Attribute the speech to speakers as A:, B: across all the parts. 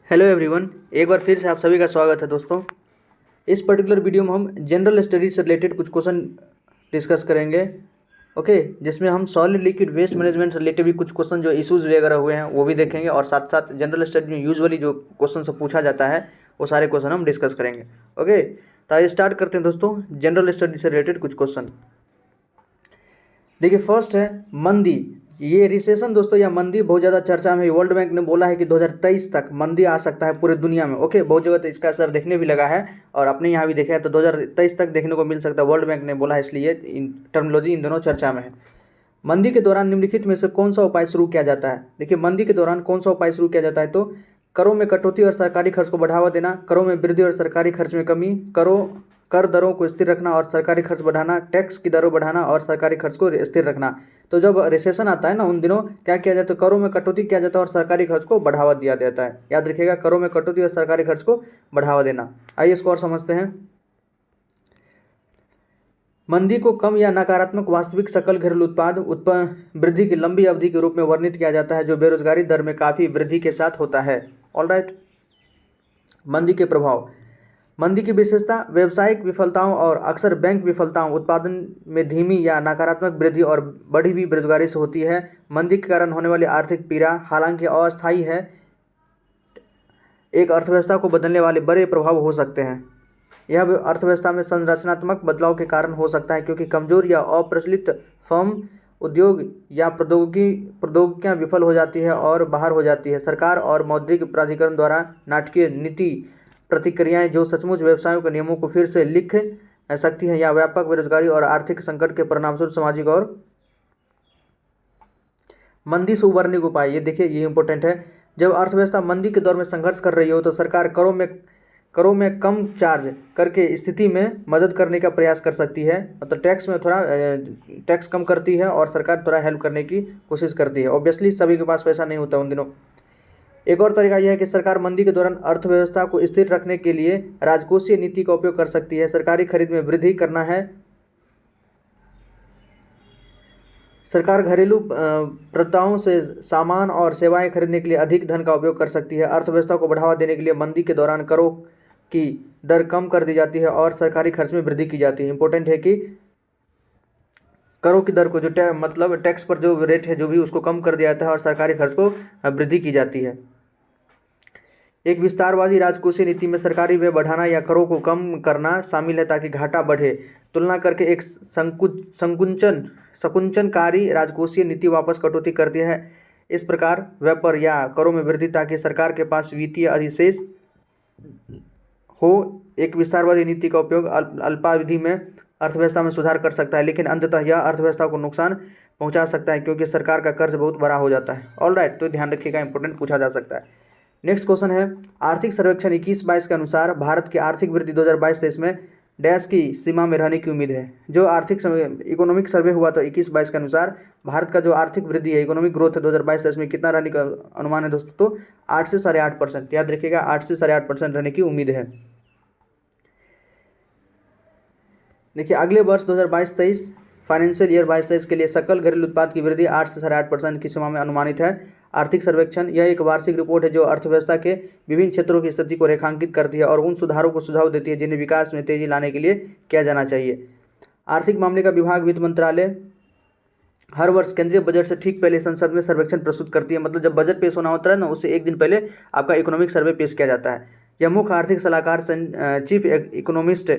A: Hello everyone, एक बार फिर से आप सभी का स्वागत है दोस्तों। इस पर्टिकुलर वीडियो में हम जनरल स्टडीज से रिलेटेड कुछ क्वेश्चन डिस्कस करेंगे। ओके, जिसमें हम सॉलिड लिक्विड वेस्ट मैनेजमेंट से रिलेटेड भी कुछ क्वेश्चन जो इश्यूज वगैरह हुए हैं वो भी देखेंगे, और साथ साथ जनरल स्टडी में यूजुअली जो क्वेश्चन से पूछा जाता है वो सारे क्वेश्चन हम डिस्कस करेंगे। ओके, तो आइए स्टार्ट करते हैं दोस्तों जनरल स्टडी से रिलेटेड कुछ क्वेश्चन। देखिए, फर्स्ट है मंदी। ये रिसेशन दोस्तों या मंदी बहुत ज़्यादा चर्चा में है। वर्ल्ड बैंक ने बोला है कि 2023 तक मंदी आ सकता है पूरे दुनिया में। ओके, बहुत जगह तो इसका असर देखने भी लगा है और अपने यहाँ भी देखा है, तो 2023 तक देखने को मिल सकता है। वर्ल्ड बैंक ने बोला है, इसलिए टर्मिनोलॉजी इन दोनों चर्चा में है। मंदी के दौरान निम्नलिखित में से कौन सा उपाय शुरू किया जाता है? देखिए, मंदी के दौरान कौन सा उपाय शुरू किया जाता है? तो करों में कटौती और सरकारी खर्च को बढ़ावा देना, करों में वृद्धि और सरकारी खर्च में कमी, कर दरों को स्थिर रखना और सरकारी खर्च बढ़ाना, टैक्स की दरों बढ़ाना और सरकारी खर्च को स्थिर रखना। तो जब रिसेशन आता है ना, उन दिनों क्या किया जाता है? करों में कटौती किया जाता है और सरकारी खर्च को बढ़ावा दिया जाता है। याद रखिएगा, करों में कटौती और सरकारी खर्च को बढ़ावा देना। आइए इसको और समझते हैं। मंदी को कम या नकारात्मक वास्तविक सकल घरेलू उत्पाद उत्पन्न वृद्धि की लंबी अवधि के रूप में वर्णित किया जाता है, जो बेरोजगारी दर में काफ़ी वृद्धि के साथ होता है। ऑलराइट, मंदी के प्रभाव। मंदी की विशेषता व्यावसायिक विफलताओं और अक्सर बैंक विफलताओं, उत्पादन में धीमी या नकारात्मक वृद्धि और बढ़ी हुई बेरोजगारी से होती है। मंदी के कारण होने वाली आर्थिक पीड़ा हालांकि अस्थायी है, एक अर्थव्यवस्था को बदलने वाले बड़े प्रभाव हो सकते हैं। यह अर्थव्यवस्था में संरचनात्मक बदलाव के कारण हो सकता है, क्योंकि कमजोर या अप्रचलित फर्म, उद्योग या प्रौद्योगिकियां विफल हो जाती है और बाहर हो जाती है। सरकार और मौद्रिक प्राधिकरण द्वारा नाटकीय नीति प्रतिक्रियाएं जो सचमुच व्यवसायों के नियमों को फिर से लिख सकती हैं, या व्यापक बेरोजगारी और आर्थिक संकट के परिणामस्वरूप सामाजिक और मंदी से उबरने के उपाय। ये देखिए, ये इंपॉर्टेंट है। जब अर्थव्यवस्था मंदी के दौर में संघर्ष कर रही हो तो सरकार करों में कम चार्ज करके स्थिति में मदद करने का प्रयास कर सकती है। मतलब टैक्स में थोड़ा टैक्स कम करती है और सरकार थोड़ा हेल्प करने की कोशिश करती है। ऑब्वियसली सभी के पास पैसा नहीं होता उन दिनों। एक और तरीका यह है कि सरकार मंदी के दौरान अर्थव्यवस्था को स्थिर रखने के लिए राजकोषीय नीति का उपयोग कर सकती है। सरकारी खरीद में वृद्धि करना है। सरकार घरेलू प्रदाताओं से सामान और सेवाएं खरीदने के लिए अधिक धन का उपयोग कर सकती है। अर्थव्यवस्था को बढ़ावा देने के लिए मंदी के दौरान करों की दर कम कर दी जाती है और सरकारी खर्च में वृद्धि की जाती है। इंपॉर्टेंट है कि करों की दर को जो मतलब टैक्स पर जो रेट है जो भी, उसको कम कर दिया जाता है और सरकारी खर्च को वृद्धि की जाती है। एक विस्तारवादी राजकोषीय नीति में सरकारी व्यय बढ़ाना या करों को कम करना शामिल है ताकि घाटा बढ़े, तुलना करके एक संकुचनकारी राजकोषीय नीति वापस कटौती करती है। इस प्रकार व्यय पर या करों में वृद्धि ताकि सरकार के पास वित्तीय अधिशेष हो। एक विस्तारवादी नीति का उपयोग अल्पावधि में अर्थव्यवस्था में सुधार कर सकता है, लेकिन अंततः यह अर्थव्यवस्था को नुकसान पहुंचा सकता है, क्योंकि सरकार का कर्ज बहुत बड़ा हो जाता है। ऑलराइट, तो ध्यान रखिएगा, इंपॉर्टेंट पूछा जा सकता है। नेक्स्ट क्वेश्चन है, आर्थिक सर्वेक्षण 21-22 के अनुसार भारत की आर्थिक वृद्धि 2022-23 में डैश की सीमा में रहने की उम्मीद है। जो आर्थिक इकोनॉमिक सर्वे हुआ था 21-22 के अनुसार भारत का जो आर्थिक वृद्धि है, इकोनॉमिक ग्रोथ है 2022-23 में कितना रहने का अनुमान है दोस्तों? तो 8 से 8.5%। याद रखिएगा, 8 से 8.5% रहने की उम्मीद है। देखिए, अगले वर्ष 2022-23 फाइनेंशियल ईयर 22-23 के लिए सकल घरेलू उत्पाद की वृद्धि 8 से 8.5% की सीमा में अनुमानित है। आर्थिक सर्वेक्षण यह एक वार्षिक रिपोर्ट है जो अर्थव्यवस्था के विभिन्न क्षेत्रों की स्थिति को रेखांकित करती है और उन सुधारों को सुझाव देती है जिन्हें विकास में तेजी लाने के लिए किया जाना चाहिए। आर्थिक मामले का विभाग वित्त मंत्रालय हर वर्ष केंद्रीय बजट से ठीक पहले संसद में सर्वेक्षण प्रस्तुत करती है। मतलब जब बजट पेश होना होता है ना, उससे एक दिन पहले आपका इकोनॉमिक सर्वे पेश किया जाता है। यह मुख्य आर्थिक सलाहकार चीफ इकोनॉमिस्ट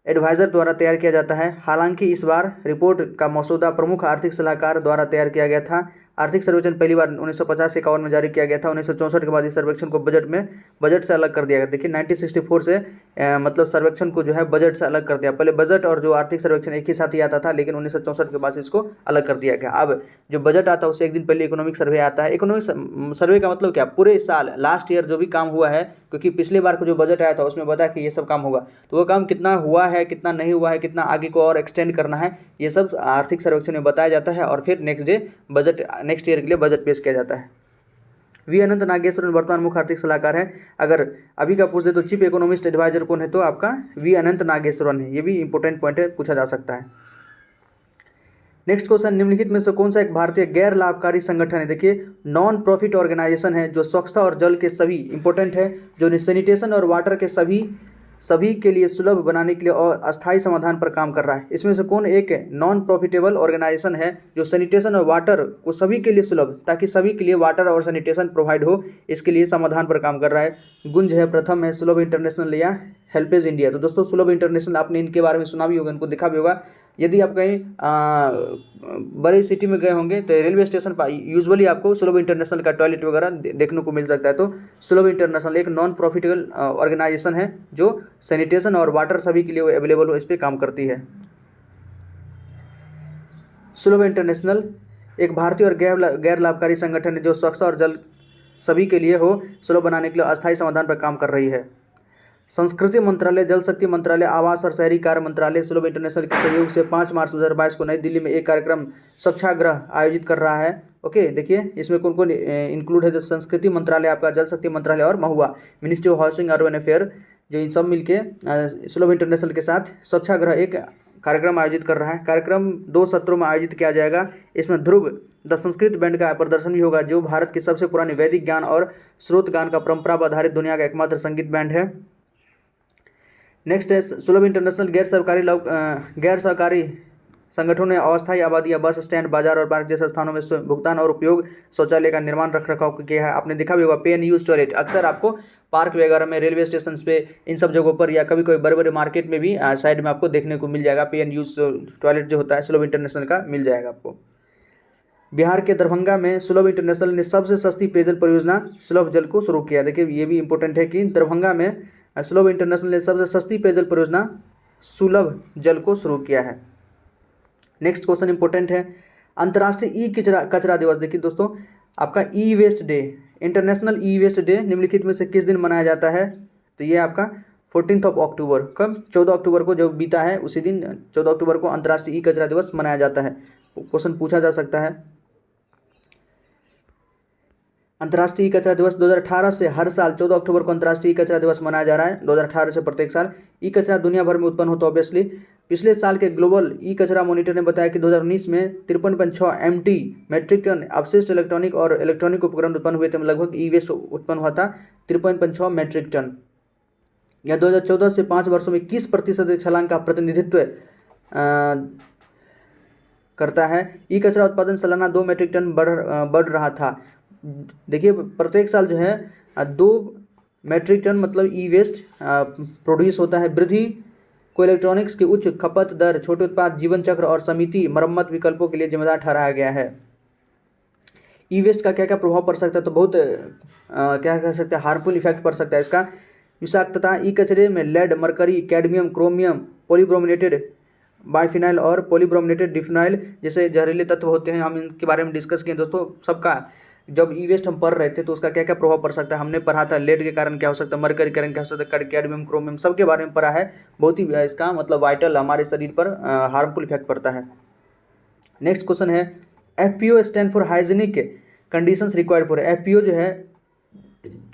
A: एडवाइज़र द्वारा तैयार किया जाता है। हालांकि इस बार रिपोर्ट का मसौदा प्रमुख आर्थिक सलाहकार द्वारा तैयार किया गया था। आर्थिक सर्वेक्षण पहली बार 1950-51 में जारी किया गया था। 1964 के बाद इस सर्वेक्षण को बजट से अलग कर दिया गया। देखिए, 1964 से मतलब सर्वेक्षण को जो है बजट से अलग कर दिया। पहले बजट और जो आर्थिक सर्वेक्षण एक ही साथ ही आता था, लेकिन 1964 के बाद इसको अलग कर दिया गया। अब जो बजट आता है उससे एक दिन पहले इकोनॉमिक सर्वे आता है। इकोनॉमिक सर्वे का मतलब क्या? पूरे साल लास्ट ईयर जो भी काम हुआ है, क्योंकि पिछले बार को जो बजट आया था उसमें बताया कि ये सब काम होगा, तो वो काम कितना हुआ है, कितना नहीं हुआ है, कितना आगे को और एक्सटेंड करना है, ये सब आर्थिक सर्वेक्षण में बताया जाता है। और फिर नेक्स्ट ईयर के लिए बजट पेश किया जाता है। वी अनंत नागेश्वरन वर्तमान मुख्य आर्थिक सलाहकार है। अगर अभी का पूछ दे तो चीफ इकोनॉमिस्ट एडवाइजर कौन है? तो आपका वी अनंत नागेश्वरन है। ये भी इंपॉर्टेंट पॉइंट है, पूछा जा सकता है। नेक्स्ट क्वेश्चन, निम्नलिखित में से कौन सा एक भारतीय गैर लाभकारी संगठन है? देखिए, नॉन प्रॉफिट ऑर्गेनाइजेशन है जो स्वच्छता और जल के सभी इंपॉर्टेंट है, जो सैनिटेशन और वाटर के सभी के लिए सुलभ बनाने के लिए और अस्थायी समाधान पर काम कर रहा है। इसमें से कौन एक नॉन प्रॉफिटेबल ऑर्गेनाइजेशन है जो सैनिटेशन और वाटर को सभी के लिए सुलभ, ताकि सभी के लिए वाटर और सैनिटेशन प्रोवाइड हो, इसके लिए समाधान पर काम कर रहा है? गुंज है, प्रथम है, सुलभ इंटरनेशनल या हेल्पेज इंडिया। तो दोस्तों, सुलभ इंटरनेशनल आपने इनके बारे में सुना भी होगा, इनको देखा भी होगा। यदि आप कहीं बड़े सिटी में गए होंगे तो रेलवे स्टेशन पर यूजुअली आपको सुलभ इंटरनेशनल का टॉयलेट वगैरह देखने को मिल सकता है। तो सुलभ इंटरनेशनल एक नॉन प्रॉफिटेबल ऑर्गेनाइजेशन है जो सैनिटेशन और वाटर सभी के लिए अवेलेबल हो, इस पर काम करती है। सुलभ इंटरनेशनल एक भारतीय और गैर लाभकारी संगठन है जो स्वच्छता और जल सभी के लिए हो सुलभ बनाने के लिए अस्थायी समाधान पर काम कर रही है। संस्कृति मंत्रालय, जल शक्ति मंत्रालय, आवास और शहरी कार्य मंत्रालय सुलभ इंटरनेशनल के सहयोग से 5 मार्च 2022 को नई दिल्ली में एक कार्यक्रम स्वच्छाग्रह आयोजित कर रहा है। ओके, देखिए इसमें कौन कौन इंक्लूड है? तो संस्कृति मंत्रालय, आपका जल शक्ति मंत्रालय और MoHUA ministry of housing urban affair, जो इन सब मिलके सुलभ इंटरनेशनल के साथ स्वच्छाग्रह एक कार्यक्रम आयोजित कर रहा है। कार्यक्रम 2 सत्रों में आयोजित किया जाएगा। इसमें ध्रुव द संस्कृत बैंड का प्रदर्शन भी होगा, जो भारत की सबसे पुरानी वैदिक ज्ञान और स्रोत गान का परंपरा पर आधारित दुनिया का एकमात्र संगीत बैंड है। नेक्स्ट है, सुलभ इंटरनेशनल गैर सरकारी संगठनों ने अस्थायी आबादी या बस स्टैंड, बाजार और पार्क जैसे स्थानों में भुगतान और उपयोग शौचालय का निर्माण रख रखाव किया है। आपने देखा भी होगा पे एंड यूज टॉयलेट, अक्सर आपको पार्क वगैरह में, रेलवे स्टेशन पे, इन सब जगहों पर, या कभी कोई बड़े बड़े मार्केट में भी साइड में आपको देखने को मिल जाएगा। पे एंड यूज टॉयलेट जो होता है सुलभ इंटरनेशनल का मिल जाएगा आपको। बिहार के दरभंगा में सुलभ इंटरनेशनल ने सबसे सस्ती पेयजल परियोजना सुलभ जल को शुरू किया। देखिए, ये भी इंपॉर्टेंट है कि दरभंगा में सुलभ इंटरनेशनल ने सबसे सस्ती पेयजल परियोजना सुलभ जल को शुरू किया है। नेक्स्ट क्वेश्चन इंपॉर्टेंट है, अंतर्राष्ट्रीय ई कचरा दिवस। देखिए दोस्तों, आपका e waste day, international e waste day निम्नलिखित में से किस दिन मनाया जाता है? तो ये आपका 14 अक्टूबर, कब? 14 अक्टूबर को जो बीता है उसी दिन 14 अक्टूबर को अंतर्राष्ट्रीय ई कचरा दिवस मनाया जाता है। क्वेश्चन पूछा जा सकता है। अंतर्राष्ट्रीय कचरा दिवस 2018 से हर साल 14 अक्टूबर को अंतर्राष्ट्रीय कचरा दिवस मनाया जा रहा है। 2018 से प्रत्येक साल ई कचरा दुनिया भर में उत्पन्न होता है ऑब्वियसली। पिछले साल के ग्लोबल ई कचरा मॉनिटर ने बताया कि 2019 में 53.6 MT मेट्रिक टन अवशिष्ट इलेक्ट्रॉनिक उपकरण उत्पन्न हुए थे। लगभग ई वेस्ट उत्पन्न हुआ था 53.6 मेट्रिक टन। यह 2014 से 5 वर्षों में 21% छलांग का प्रतिनिधित्व करता है। ई कचरा उत्पादन सालाना 2 मेट्रिक टन बढ़ रहा था। देखिए, प्रत्येक साल जो है 2 मेट्रिक टन मतलब ई वेस्ट प्रोड्यूस होता है। वृद्धि को इलेक्ट्रॉनिक्स की उच्च खपत दर, छोटे उत्पाद जीवन चक्र और समिति मरम्मत विकल्पों के लिए जिम्मेदार ठहराया गया है। ई वेस्ट का क्या क्या प्रभाव पड़ सकता है? तो बहुत क्या कह सकते हैं, हार्मफुल इफेक्ट पड़ सकता है इसका। विषाक्तता, ई कचरे में lead, mercury, cadmium, chromium, polybrominated biphenyl और पॉलीब्रोमिनेटेड डिफिनाइल जैसे जहरीले तत्व होते हैं। हम इनके बारे में डिस्कस किए दोस्तों। सबका जब ई वेस्ट हम पढ़ रहे थे तो उसका क्या क्या प्रभाव पड़ सकता है हमने पढ़ा था। लेड के कारण क्या हो सकता है, मरकरी के कारण क्या हो सकता है, कैडमियम, क्रोमियम, सबके बारे में पढ़ा है। बहुत ही इसका मतलब वाइटल हमारे शरीर पर हार्मफुल इफेक्ट पड़ता है। नेक्स्ट क्वेश्चन है, FPO stand for hygienic conditions required for. FPO जो है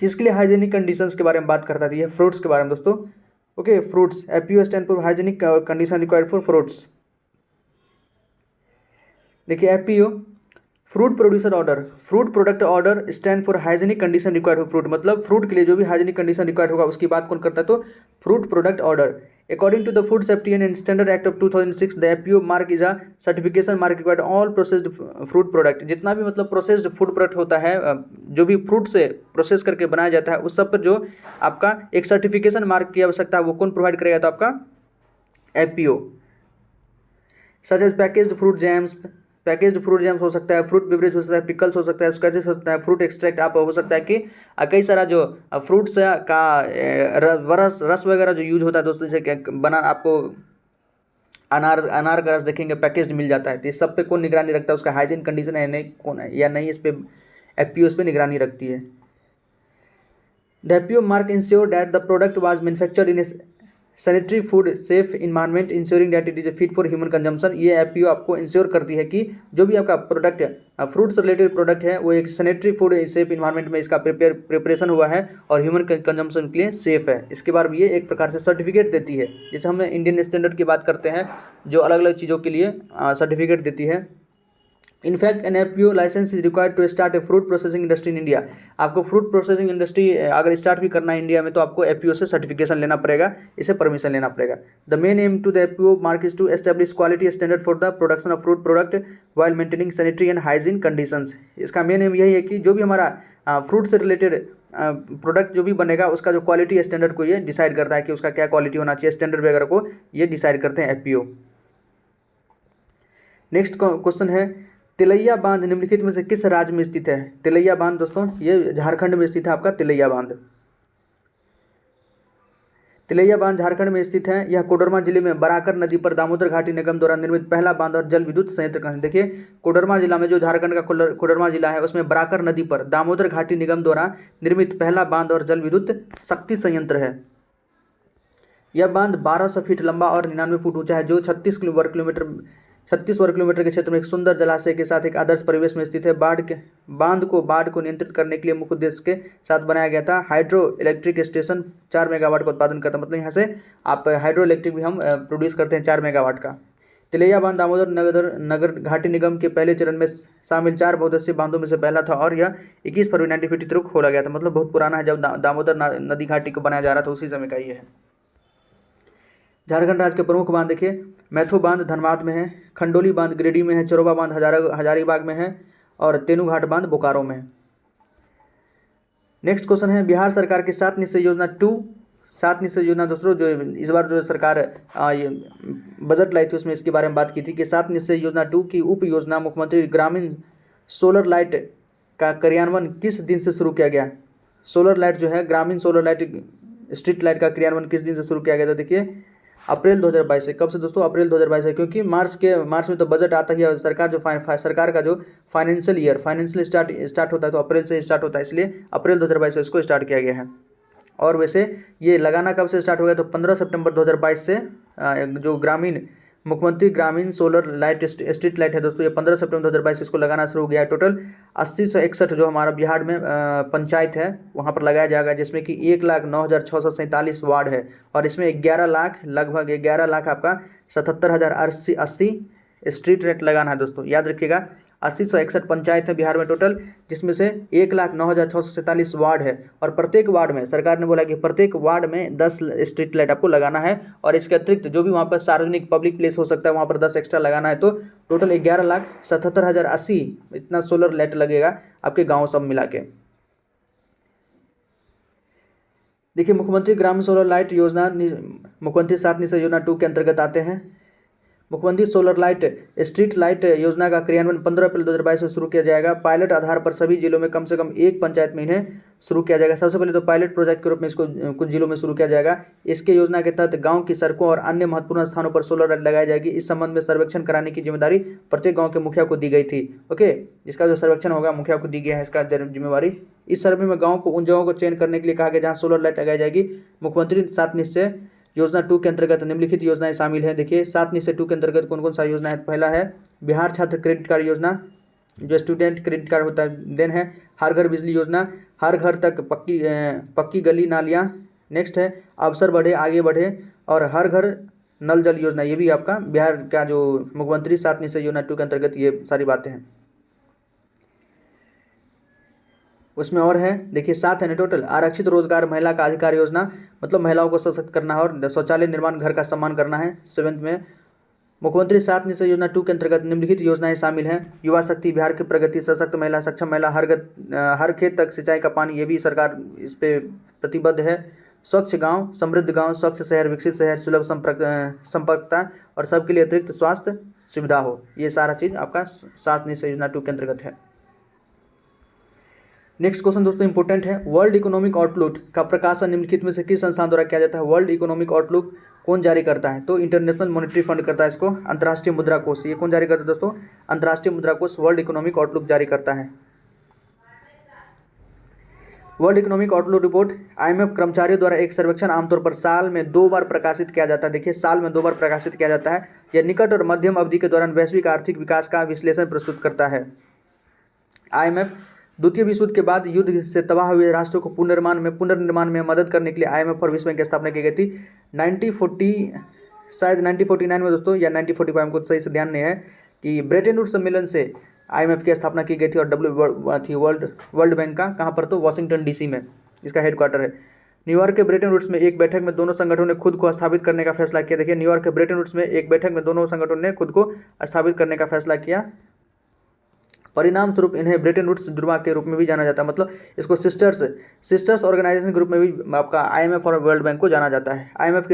A: किसके लिए हाइजीनिक कंडीशंस के बारे में बात करता है? ये फ्रूट्स के बारे में दोस्तों। Okay, fruits, FPO stand for hygienic condition required for fruits. देखिए, FPO fruit producer order, fruit product order stand for hygienic condition required for fruit, मतलब फ्रूट के लिए जो भी हाइजीनिक कंडीशन रिक्वायर्ड होगा उसकी बात कौन करता है? तो fruit product order. According to the food safety and standard act of 2006, the FPO mark is a certification mark required all processed fruit product. जितना भी मतलब प्रोसेस्ड फूड प्रोडक्ट होता है, जो भी फ्रूट से प्रोसेस करके बनाया जाता है, उस सब पर जो आपका एक सर्टिफिकेशन मार्क की आवश्यकता है वो कौन प्रोवाइड करेगा? तो आपका FPO। Such as packaged fruit jams, packaged fruit jams हो सकता है, फ्रूट बेवरेज हो सकता है, पिकल्स हो सकता है, स्क्वैचेस हो सकता है, फ्रूट एक्सट्रैक्ट आप हो सकता है कि कई सारा जो फ्रूट्स का रस वगैरह जो यूज होता है दोस्तों, जैसे बना आपको अनार का रस देखेंगे पैकेज्ड मिल जाता है। तो इस सब पे कौन निगरानी रखता है? उसका हाइजीन कंडीशन है नहीं, कौन है या नहीं, इस पर FPO इस पर निगरानी रखती है। The FPO mark ensure that the product was manufactured in A sanitary food safe environment ensuring that it is fit for human consumption. ये एफपीओ आपको इंश्योर करती है कि जो भी आपका प्रोडक्ट फ्रूट्स रिलेटेड प्रोडक्ट है वो एक सैनिटरी फूड सेफ इन्वायरमेंट में इसका प्रिपरेशन हुआ है और ह्यूमन कंजम्पशन के लिए सेफ है। इसके बाद ये एक प्रकार से सर्टिफिकेट देती है, जैसे हम इंडियन स्टैंडर्ड की बात करते हैं जो अलग अलग चीज़ों के लिए सर्टिफिकेट देती है। In fact an FPO licence is required to start a fruit processing industry in India. आपको फ्रूट प्रोसेसिंग इंडस्ट्री अगर स्टार्ट भी करना है इंडिया में तो आपको एफपीओ से सर्टिफिकेशन लेना पड़ेगा, इसे परमिशन लेना पड़ेगा। The main aim to the FPO mark is to establish quality standard for the production of fruit product while maintaining sanitary and hygiene conditions. इसका मेन एम यही है कि जो भी हमारा फ्रूट से रिलेटेड प्रोडक्ट जो भी बनेगा उसका जो क्वालिटी स्टैंडर्ड को ये डिसाइड करता है कि उसका क्या क्वालिटी होना चाहिए, स्टैंडर्ड वगैरह को ये डिसाइड करते हैं एफपीओ। नेक्स्ट क्वेश्चन है तिलैया बांध निम्नलिखित में से किस राज्य में स्थित है? तिलैया बांध दोस्तों ये झारखंड में स्थित है आपका तिलैया बांध। तिलैया बांध झारखंड में स्थित है। यह कोडरमा जिले में बराकर नदी पर दामोदर घाटी निगम द्वारा निर्मित पहला बांध और जल विद्युत संयंत्र का है। देखिए कोडरमा जिला में जो झारखंड का कोडरमा जिला है उसमें बराकर नदी पर दामोदर घाटी निगम द्वारा निर्मित पहला बांध और जल विद्युत शक्ति संयंत्र है। यह बांध 1200 फीट लंबा और 99 फुट ऊंचा है जो 36 वर्ग किलोमीटर के क्षेत्र में एक सुंदर जलाशय के साथ एक आदर्श परिवेश में स्थित है। बांध को नियंत्रित करने के लिए मुख्य उद्देश्य के साथ बनाया गया था। हाइड्रो इलेक्ट्रिक स्टेशन 4 मेगावाट का उत्पादन करता है, मतलब यहाँ से आप हाइड्रो इलेक्ट्रिक भी हम प्रोड्यूस करते हैं 4 मेगावाट का। तिलैया बांध दामोदर नगर घाटी निगम के पहले चरण में शामिल 4 बहुउद्देशीय बांधों में से पहला था और यह 21 फरवरी 1953 को खोला गया था, मतलब बहुत पुराना है। जब दामोदर नदी घाटी को बनाया जा रहा था उसी समय का ये है। झारखंड राज्य के प्रमुख बांध देखिए मैथो बांध धनबाद में है, खंडोली बांध गिरिडीह में है, चोरबा बांध हजारीबाग में है और तेनूघाट बांध बोकारो में है। नेक्स्ट क्वेश्चन है बिहार सरकार की 7 निश्चय योजना 7 निश्चय योजना दोस्तों जो इस बार जो सरकार ये बजट लाई थी उसमें इसके बारे में बात की थी कि 7 निश्चय योजना 2 की उप योजना मुख्यमंत्री ग्रामीण सोलर लाइट का क्रियान्वयन किस दिन से शुरू किया गया? सोलर लाइट जो है ग्रामीण सोलर लाइट स्ट्रीट लाइट का क्रियान्वयन किस दिन से शुरू किया गया था? देखिए अप्रैल 2022 से। कब से दोस्तों? अप्रैल 2022 से, क्योंकि मार्च में तो बजट आता ही है। सरकार का जो फाइनेंशियल स्टार्ट होता है तो अप्रैल से स्टार्ट होता है, इसलिए अप्रैल 2022 से इसको स्टार्ट किया गया है। और वैसे ये लगाना कब से स्टार्ट हो गया? तो 15 सितंबर 2022 से जो मुख्यमंत्री ग्रामीण सोलर लाइट स्ट्रीट लाइट है दोस्तों, ये 15 सितंबर 2022 इसको लगाना शुरू हो गया है। टोटल 80 से 61 जो हमारा बिहार में पंचायत है वहाँ पर लगाया जाएगा, जिसमें कि 1,09,647 वार्ड है और इसमें लगभग 11 लाख आपका 77,080 स्ट्रीट लाइट लगाना है दोस्तों। याद रखिएगा 80 से 61 पंचायत है बिहार में टोटल, जिसमें से 1,09,647 वार्ड है और प्रत्येक वार्ड में सरकार ने बोला कि प्रत्येक वार्ड में 10 स्ट्रीट लाइट आपको लगाना है और इसके अतिरिक्त जो भी वहाँ पर सार्वजनिक पब्लिक प्लेस हो सकता है वहाँ पर 10 एक्स्ट्रा लगाना है। तो टोटल 11,77,080 इतना सोलर लाइट लगेगा आपके गाँव सब मिला के। देखिए मुख्यमंत्री ग्रामीण सोलर लाइट योजना मुख्यमंत्री 7 निश्चय योजना 2 के अंतर्गत आते हैं। मुख्यमंत्री सोलर लाइट स्ट्रीट लाइट योजना का क्रियान्वयन 15 अप्रैल 2022 से शुरू किया जाएगा। पायलट आधार पर सभी जिलों में कम से कम एक पंचायत में इन्हें शुरू किया जाएगा। सबसे पहले तो पायलट प्रोजेक्ट के रूप में इसको कुछ जिलों में शुरू किया जाएगा। इसके योजना के तहत गांव की सड़कों और अन्य महत्वपूर्ण स्थानों पर सोलर लाइट लगाई जाएगी। इस संबंध में सर्वेक्षण कराने की जिम्मेदारी प्रत्येक गाँव के मुखिया को दी गई थी। ओके, इसका जो सर्वेक्षण होगा मुखिया को दी गया है इसका जिम्मेवारी। इस सर्वे में गाँव को उन जगहों को चयन करने के लिए कहा गया जहाँ सोलर लाइट लगाई जाएगी। मुख्यमंत्री 7 निश्चय योजना 2 के अंतर्गत निम्नलिखित योजनाएं शामिल हैं। देखिए 7 निश्चय 2 के अंतर्गत कौन कौन सा योजना है? पहला है बिहार छात्र क्रेडिट कार्ड योजना जो स्टूडेंट क्रेडिट कार्ड होता है। देन है हर घर बिजली योजना, हर घर तक पक्की गली नालियाँ। नेक्स्ट है अवसर बढ़े आगे बढ़े और हर घर नल जल योजना। ये भी आपका बिहार का जो मुख्यमंत्री 7 निश्चय योजना 2 के अंतर्गत ये सारी बातें हैं। उसमें और है देखिए 7 है ना टोटल। आरक्षित रोजगार महिला का अधिकार योजना, मतलब महिलाओं को सशक्त करना है और शौचालय निर्माण घर का सम्मान करना है। 7 में मुख्यमंत्री 7 निश्चय योजना 2 के अंतर्गत निम्नलिखित योजनाएं शामिल हैं। युवा शक्ति, बिहार की प्रगति, सशक्त महिला, सक्षम महिला, हर खेत तक सिंचाई का पानी, ये भी सरकार इस पे प्रतिबद्ध है। स्वच्छ गांव, समृद्ध गांव, स्वच्छ शहर, विकसित शहर, सुलभ संपर्कता और सबके लिए अतिरिक्त स्वास्थ्य सुविधा हो। ये सारा चीज़ आपका 7 निश्चय योजना 2 के अंतर्गत है। नेक्स्ट क्वेश्चन दोस्तों इंपॉर्टेंट है। वर्ल्ड इकोनॉमिक आउटलुक का प्रकाशन निम्नलिखित में से किस संस्थान द्वारा किया जाता है? वर्ल्ड इकोनॉमिक आउटलुक कौन जारी करता है? तो इंटरनेशनल मॉनेटरी फंड करता है इसको। अंतर्राष्ट्रीय मुद्रा कोष, ये कौन जारी करता है दोस्तों? अंतर्राष्ट्रीय मुद्रा कोष वर्ल्ड इकोनॉमिक आउटलुक जारी करता है। World economic outlook report, IMF कर्मचारियों द्वारा एक सर्वेक्षण आमतौर पर साल में 2 बार प्रकाशित किया जाता है। देखिए साल में 2 बार प्रकाशित किया जाता है। यह निकट और मध्यम अवधि के दौरान वैश्विक आर्थिक विकास का विश्लेषण प्रस्तुत करता है। आईएमएफ द्वितीय विश्व युद्ध के बाद युद्ध से तबाह हुए राष्ट्रों को पुनर्निर्माण में मदद करने के लिए आईएमएफ और विश्व बैंक की स्थापना की गई थी। 1949 में दोस्तों या 1945, हमको सही से ध्यान नहीं है, कि ब्रेटन वुड्स सम्मेलन से आईएमएफ की स्थापना की गई थी। और वर्ल्ड बैंक का कहाँ पर, तो वाशिंगटन डीसी में इसका हेडक्वार्टर है। न्यूयॉर्क के ब्रेटन वुड्स में एक बैठक में दोनों संगठनों ने खुद को स्थापित करने का फैसला किया। देखिए न्यूयॉर्क के ब्रेटन वुड्स में एक बैठक में दोनों संगठनों ने खुद को स्थापित करने का फैसला किया। परिणाम स्वरूप इन्हें ब्रेटन वुड्स दुर्वा के रूप में भी जाना जाता है, मतलब इसको सिस्टर्स ऑर्गेनाइजेशन के रूप में भी आपका आईएमएफ और वर्ल्ड बैंक को जाना जाता है। आईएमएफ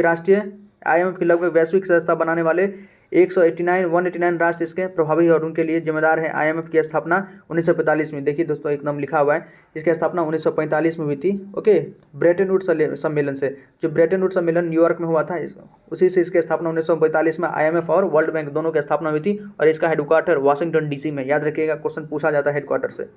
A: की लगभग वैश्विक सदस्यता बनाने वाले 189 राष्ट्र इसके प्रभावी और उनके लिए जिम्मेदार हैं। आईएमएफ की स्थापना 1945 में, देखिए दोस्तों एकदम लिखा हुआ है, इसकी स्थापना 1945 में हुई थी। ओके, ब्रेटन वुड्स सम्मेलन से, जो ब्रेटन वुड्स सम्मेलन न्यूयॉर्क में हुआ था, उसी से इसकी स्थापना 1945 में आईएमएफ और वर्ल्ड बैंक दोनों की स्थापना हुई थी। और इसका हेडक्वार्टर वाशिंगटन डीसी में, याद रखिएगा क्वेश्चन पूछा जाता है हेडक्वार्टर से।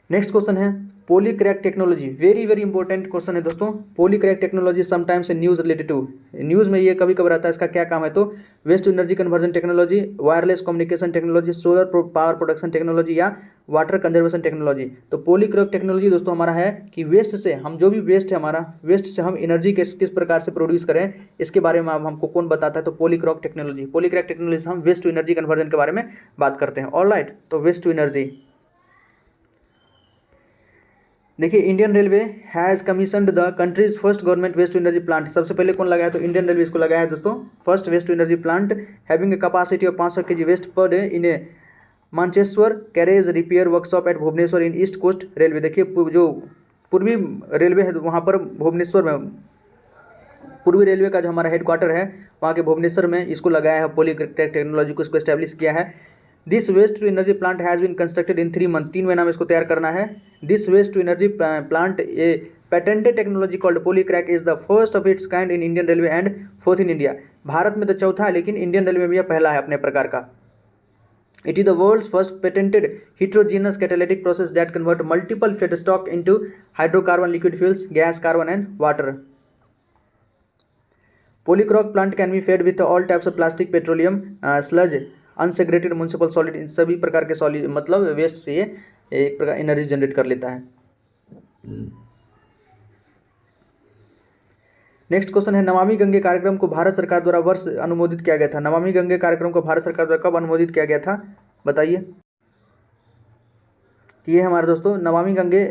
A: नेक्स्ट क्वेश्चन है Polycrack technology, very very important question है दोस्तों। Polycrack technology sometimes news related to, news में ये कभी कभी आता है, इसका क्या काम है, तो waste to energy conversion technology, wireless communication technology, solar power production technology या वाटर कंजर्वेशन टेक्नोलॉजी। तो पॉलीक्रैक टेक्नोलॉजी दोस्तों हमारा है कि वेस्ट से हम जो भी वेस्ट है हमारा, वेस्ट से हम एनर्जी किस प्रकार से प्रोड्यूस करें, इसके बारे में हमको कौन बताता है, तो पॉलीक्रैक टेक्नोलॉजी से हम वेस्ट टू एनर्जी कन्वर्जन के बारे में बात करते हैं। ऑलराइट, तो वेस्ट टू एनर्जी। देखिए Indian Railway has commissioned the country's first government waste to energy plant. सबसे पहले कौन लगाया, तो इंडियन रेलवे इसको लगाया है दोस्तों, first waste to energy plant having a capacity of 500 kg waste per day in a Mancheswar carriage repair workshop at Bhubaneswar in East Coast Railway. देखिए जो पूर्वी रेलवे है वहाँ पर भुवनेश्वर में, पूर्वी रेलवे का जो हमारा हेडक्वार्टर है वहाँ के भुवनेश्वर में इसको लगाया है, पॉलीक्रैक टेक्नोलॉजी को इसको एस्टैब्लिश किया है। This waste to energy plant has been constructed in 3 month, 3 महीना में इसको तैयार करना है। This waste to energy plant a patented technology called Polycrack is the first of its kind in Indian railway and fourth in India. Bharat में तो चौथा है, लेकिन इंडियन रेलवे में यह पहला है अपने प्रकार का। It is the world's first patented heterogeneous catalytic process that convert multiple feedstock into hydrocarbon liquid fuels, gas, carbon and water. Polycroc plant can be fed with all types of plastic, petroleum, sludge, unsegregated municipal solid, इन सभी प्रकार के solid मतलब waste से ये एक प्रकार energy generate कर लेता है। नेक्स्ट क्वेश्चन है नमामि गंगे कार्यक्रम को भारत सरकार द्वारा वर्ष अनुमोदित किया गया था। नमामि गंगे कार्यक्रम को भारत सरकार द्वारा कब अनुमोदित किया गया था, बताइए। ये हमारे दोस्तों नमामि गंगे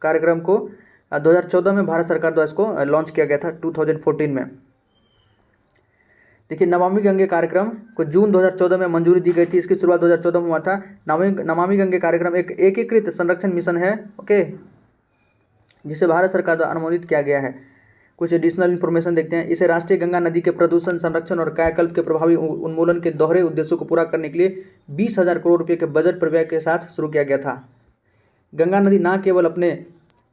A: कार्यक्रम को 2014 में भारत सरकार द्वारा इसको लॉन्च किया गया था, 2014 में। देखिए नमामि गंगे कार्यक्रम को जून 2014 में मंजूरी दी गई थी। इसकी शुरुआत 2014 में हुआ था। नमामि गंगे कार्यक्रम एक एकीकृत संरक्षण मिशन है, ओके, जिसे भारत सरकार द्वारा अनुमोदित किया गया है। कुछ एडिशनल इन्फॉर्मेशन देखते हैं। इसे राष्ट्रीय गंगा नदी के प्रदूषण संरक्षण और कायाकल्प के प्रभावी उन्मूलन के दोहरे उद्देश्यों को पूरा करने के लिए 20,000 करोड़ रुपये के बजट प्रव्यय के साथ शुरू किया गया था। गंगा नदी न केवल अपने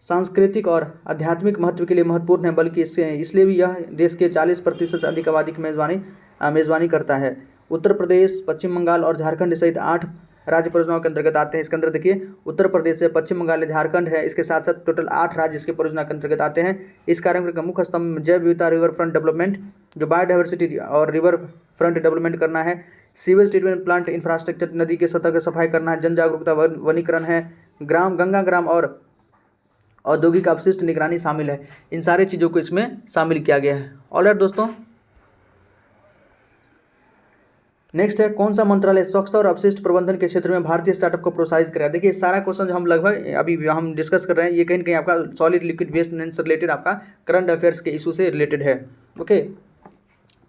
A: सांस्कृतिक और आध्यात्मिक महत्व के लिए महत्वपूर्ण है, बल्कि इसलिए भी यह देश के 40% से अधिक आबादी की मेज़बानी करता है। उत्तर प्रदेश, पश्चिम बंगाल और झारखंड सहित 8 राज्य परियोजनाओं के अंतर्गत आते हैं। इसके अंदर देखिए उत्तर प्रदेश है, पश्चिम बंगाल है, झारखंड है, इसके साथ साथ टोटल 8 राज्य इसके परियोजना के अंतर्गत आते हैं। इस कार्यक्रम का मुख्य स्तंभ जैव विविधता, रिवर फ्रंट डेवलपमेंट, जो बायोडाइवर्सिटी और रिवर फ्रंट डेवलपमेंट करना है, सीवेज ट्रीटमेंट प्लांट इंफ्रास्ट्रक्चर, नदी के सतह की सफाई करना है, जन जागरूकता, वनीकरण है, गंगा ग्राम और औद्योगिक अपशिष्ट निगरानी शामिल है। इन सारी चीज़ों को इसमें शामिल किया गया है। ऑलराइट दोस्तों, नेक्स्ट है कौन सा मंत्रालय स्वच्छता और अपशिष्ट प्रबंधन के क्षेत्र में भारतीय स्टार्टअप को प्रोत्साहित करेगा। देखिए सारा क्वेश्चन जो हम लगभग अभी हम डिस्कस कर रहे हैं ये कहीं ना कहीं आपका सॉलिड लिक्विड वेस्ट से रिलेटेड, आपका करंट अफेयर्स के इशू से रिलेटेड है। ओके,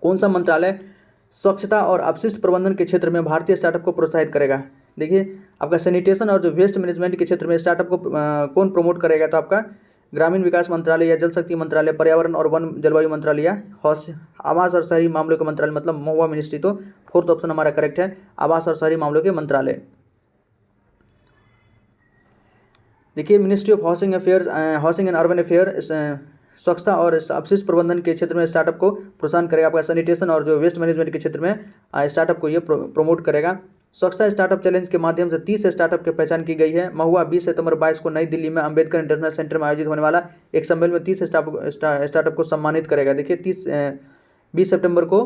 A: कौन सा मंत्रालय स्वच्छता और अपशिष्ट प्रबंधन के क्षेत्र में भारतीय स्टार्टअप को प्रोत्साहित करेगा। देखिए आपका सैनिटेशन और जो वेस्ट मैनेजमेंट के क्षेत्र में स्टार्टअप को कौन प्रमोट करेगा, तो आपका ग्रामीण विकास मंत्रालय या जल शक्ति मंत्रालय, पर्यावरण और वन जलवायु मंत्रालय या आवास और शहरी मामलों के मंत्रालय, मतलब महुआ मिनिस्ट्री। तो 4th ऑप्शन हमारा करेक्ट है, आवास और शहरी मामलों के मंत्रालय। देखिए ministry of housing and urban affair स्वच्छता और अपशिष्ट प्रबंधन के क्षेत्र में स्टार्टअप को प्रोत्साहन करेगा। आपका सैनिटेशन और जो वेस्ट मैनेजमेंट के क्षेत्र में स्टार्टअप को ये प्रमोट करेगा। स्वच्छता स्टार्टअप चैलेंज के माध्यम से 30 स्टार्टअप की पहचान की गई है। महुआ 20 सितंबर 22 को नई दिल्ली में अंबेडकर इंटरनेशनल सेंटर में आयोजित होने वाला एक सम्मेलन में 30 स्टार्टअप को सम्मानित करेगा। देखिए 20 सितंबर को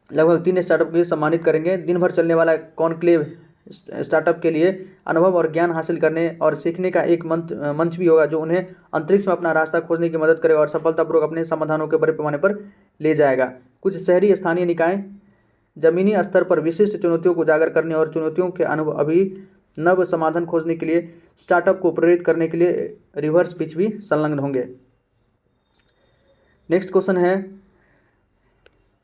A: लगभग 3 स्टार्टअप को सम्मानित करेंगे। दिन भर चलने वाला कॉन्क्लेव स्टार्टअप के लिए अनुभव और ज्ञान हासिल करने और सीखने का एक मंच भी होगा, जो उन्हें अंतरिक्ष में अपना रास्ता खोजने की मदद करेगा और सफलतापूर्वक अपने समाधानों के बड़े पैमाने पर ले जाएगा। कुछ शहरी स्थानीय निकाय जमीनी स्तर पर विशिष्ट चुनौतियों को उजागर करने और चुनौतियों के अभिनव समाधान खोजने के लिए स्टार्टअप को प्रेरित करने के लिए रिवर्स पिच भी संलग्न होंगे। नेक्स्ट क्वेश्चन है,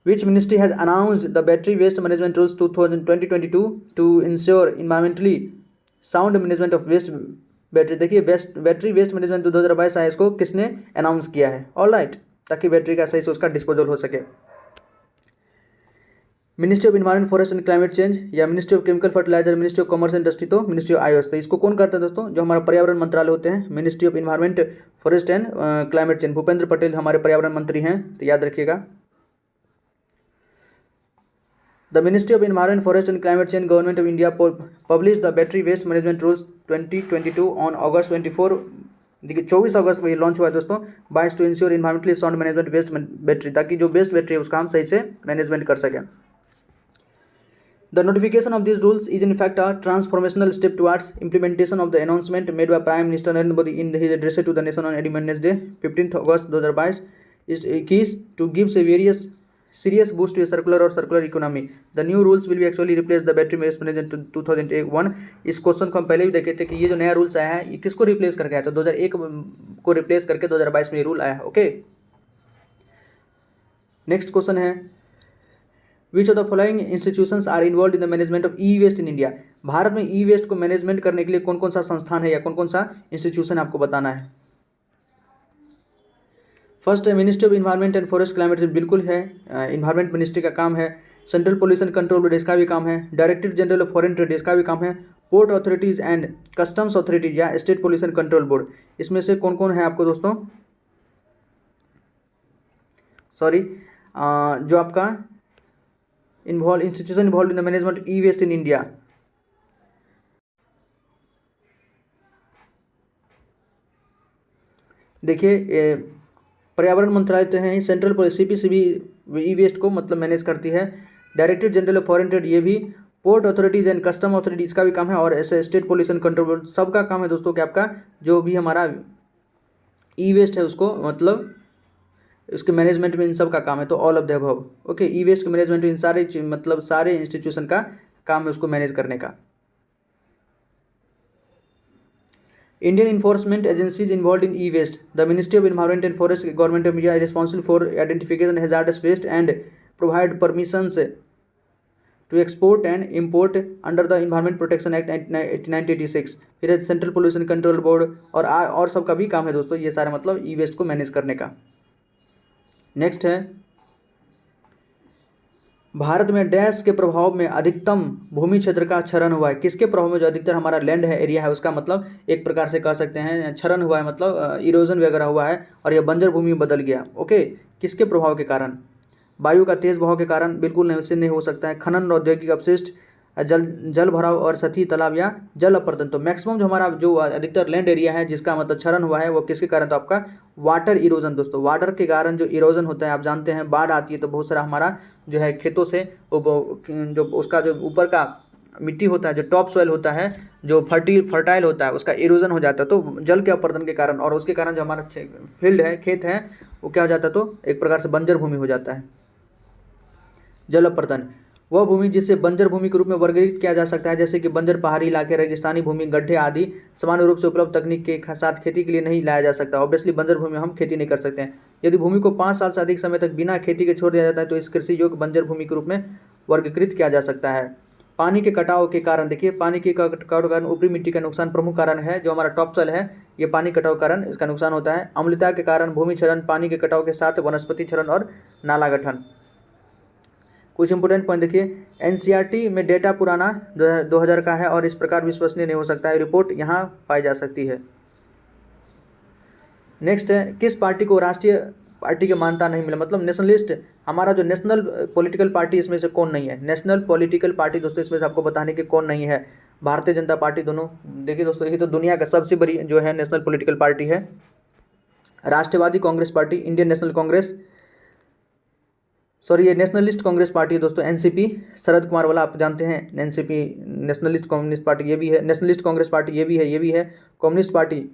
A: Which ministry has announced the battery waste management rules 2022 to ensure environmentally sound management of waste battery? देखिए बैटरी वेस्ट मैनेजमेंट 2022 है, इसको किसने अनाउंस किया है? ऑलराइट, ताकि बैटरी का सही से उसका डिस्पोजल हो सके। Ministry of environment forest and climate change या ministry of chemical fertiliser, ministry of commerce industry तो मिनिस्ट्री ऑफ आयुष। तो इसको कौन करता है दोस्तों? जो हमारा पर्यावरण मंत्रालय होते हैं, ministry of environment forest and climate change. Bhupendra Patel हमारे पर्यावरण मंत्री हैं, तो याद रखिएगा। The Ministry of Environment, Forest and Climate Change, Government of India published the Battery Waste Management Rules 2022 on August 24। देखिए 24 अगस्त को ये लॉन्च हुआ है दोस्तों। 22 to ensure environmentally sound management waste battery, ताकि जो वेस्ट बैटरी है उसका हम सही से मैनेजमेंट कर सकें। The notification of these rules is in fact a transformational step towards implementation of the announcement made by Prime Minister Narendra Modi in his address to the nation on Independence Day 15 August 2022 is keys to give serious boost to a circular economy. The new rules will be actually replace the battery waste management 2001। इस question को हम पहले भी देखे थे कि ये जो नया रूल्स आया है ये किसको रिप्लेस करके आया था? 2001 को रिप्लेस करके 2022 में ये रूल आया है। ओके, नेक्स्ट क्वेश्चन है, which of the following institutions are involve in the management of e waste in India? Bharat में ई वेस्ट को मैनेजमेंट करने के लिए कौन कौन सा संस्थान है या कौन कौन सा इंस्टीट्यूशन आपको बताना है। फर्स्ट है ministry of environment and forest climate change, बिल्कुल है, इन्वायरमेंट मिनिस्ट्री का काम है। सेंट्रल पोल्यूशन कंट्रोल बोर्ड, इसका भी काम है। Director general of foreign trade, इसका भी काम है। Port authorities and customs authorities या स्टेट पोल्यूशन कंट्रोल बोर्ड, इसमें से कौन कौन है आपको दोस्तों? सॉरी, जो आपका institution involve in the management e waste in India, देखिए पर्यावरण मंत्रालय तो है, सेंट्रल सीपीसी भी ई वेस्ट को मतलब मैनेज करती है। Director general of foreign trade ये भी, port authorities and custom authorities का भी काम है, और ऐसे स्टेट पोल्यूशन कंट्रोल बोर्ड सबका काम है दोस्तों कि आपका जो भी हमारा ई वेस्ट है उसको मतलब उसके मैनेजमेंट में इन सब का काम है। तो all of the above. Okay, e waste के मैनेजमेंट इन सारे इंस्टीट्यूशन का काम है उसको मैनेज करने का। Indian enforcement agencies involved in e-waste. The Ministry of Environment and Forest, Government of India is responsible for identification of hazardous waste and provide permissions to export and import under the Environment Protection Act 1986। फिर central pollution control board और सबका भी काम है दोस्तों ये सारे मतलब ई वेस्ट को मैनेज करने का। नेक्स्ट है, भारत में डैश के प्रभाव में अधिकतम भूमि क्षेत्र का क्षरण हुआ है। किसके प्रभाव में? जो अधिकतर हमारा लैंड है, एरिया है, उसका मतलब एक प्रकार से कह सकते हैं क्षरण हुआ है, मतलब इरोजन वगैरह हुआ है और यह बंजर भूमि में बदल गया। ओके, किसके प्रभाव के कारण? वायु का तेज बहाव के कारण? बिल्कुल नहीं, उससे नहीं हो सकता है। खनन, औद्योगिक अपशिष्ट, जल भराव और सतही तालाब या जल अपरदन। तो मैक्सिमम जो हमारा जो अधिकतर लैंड एरिया है जिसका मतलब क्षरण हुआ है वो किसके कारण? तो आपका वाटर इरोजन दोस्तों। वाटर के कारण जो इरोजन होता है, आप जानते हैं बाढ़ आती है तो बहुत सारा हमारा जो है खेतों से जो उसका जो ऊपर का मिट्टी होता है, जो टॉप सॉइल होता है, जो फर्टाइल होता है, उसका इरोजन हो जाता है। तो जल के अपरदन के कारण और उसके कारण जो हमारा फील्ड है, खेत है, वो क्या हो जाता है? तो एक प्रकार से बंजर भूमि हो जाता है। जल अपरदन वह भूमि जिसे बंजर भूमि के रूप में वर्गीकृत किया जा सकता है, जैसे कि बंजर पहाड़ी इलाके, रेगिस्तानी भूमि, गड्ढे आदि सामान्य रूप से उपलब्ध तकनीक के साथ खेती के लिए नहीं लाया जा सकता। ऑब्वियसली बंजर भूमि में हम खेती नहीं कर सकते हैं। यदि भूमि को 5 साल से अधिक समय तक बिना खेती के छोड़ दिया जाता है तो इस कृषि योग्य बंजर भूमि के रूप में वर्गीकृत किया जा सकता है। पानी के कटाव के कारण, देखिए पानी के कटाव के कारण ऊपरी मिट्टी का नुकसान प्रमुख कारण है। जो हमारा टॉप सॉइल है ये पानी कटाव के कारण इसका नुकसान होता है। अम्लता के कारण भूमि क्षरण, पानी के कटाव के साथ वनस्पति क्षरण और नाला गठन। कुछ इंपोर्टेंट पॉइंट देखिए, एनसीईआरटी में डेटा पुराना 2000 का है और इस प्रकार विश्वसनीय नहीं हो सकता है। रिपोर्ट यहाँ पाई जा सकती है। नेक्स्ट है, किस पार्टी को राष्ट्रीय पार्टी की मान्यता नहीं मिला, मतलब नेशनलिस्ट हमारा जो नेशनल पॉलिटिकल पार्टी इसमें से कौन नहीं है, नेशनल पॉलिटिकल पार्टी दोस्तों इसमें से आपको बताने की कौन नहीं है, भारतीय जनता पार्टी दोनों। देखिए दोस्तों यही तो दुनिया का सबसे बड़ी जो है नेशनल पॉलिटिकल पार्टी है। Rashtravadi Congress party, Indian national Congress, sorry ये नेशनलिस्ट कांग्रेस पार्टी है दोस्तों, एनसीपी, शरद कुमार वाला आप जानते हैं, एनसीपी नेशनलिस्ट कम्युनिस्ट पार्टी ये भी है, नेशनलिस्ट कांग्रेस पार्टी ये भी है, ये भी है, कम्युनिस्ट पार्टी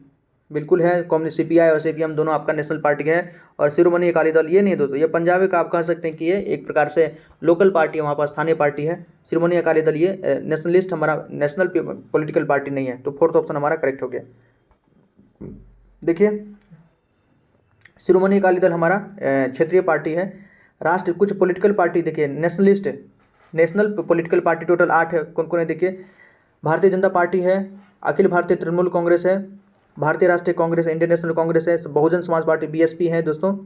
A: बिल्कुल है, कम्युनिस्ट सीपीआई और सीपीएम दोनों आपका नेशनल पार्टी है। और शिरोमणि अकाली दल ये नहीं है दोस्तों, ये पंजाब का आप कह सकते हैं कि ये एक प्रकार से लोकल पार्टी है, वहाँ पर स्थानीय पार्टी है। शिरोमणि अकाली दल ये नेशनलिस्ट हमारा नेशनल पॉलिटिकल पार्टी नहीं है, तो फोर्थ ऑप्शन हमारा करेक्ट हो गया। देखिए शिरोमणि अकाली दल हमारा क्षेत्रीय पार्टी है। राष्ट्र कुछ पॉलिटिकल पार्टी देखिए nationalist, national political party total 8 है, कौन कौन है देखिए, भारतीय जनता पार्टी है, अखिल भारतीय तृणमूल कांग्रेस है, भारतीय राष्ट्रीय कांग्रेस, इंडियन नेशनल कांग्रेस है, बहुजन समाज पार्टी बीएसपी है दोस्तों,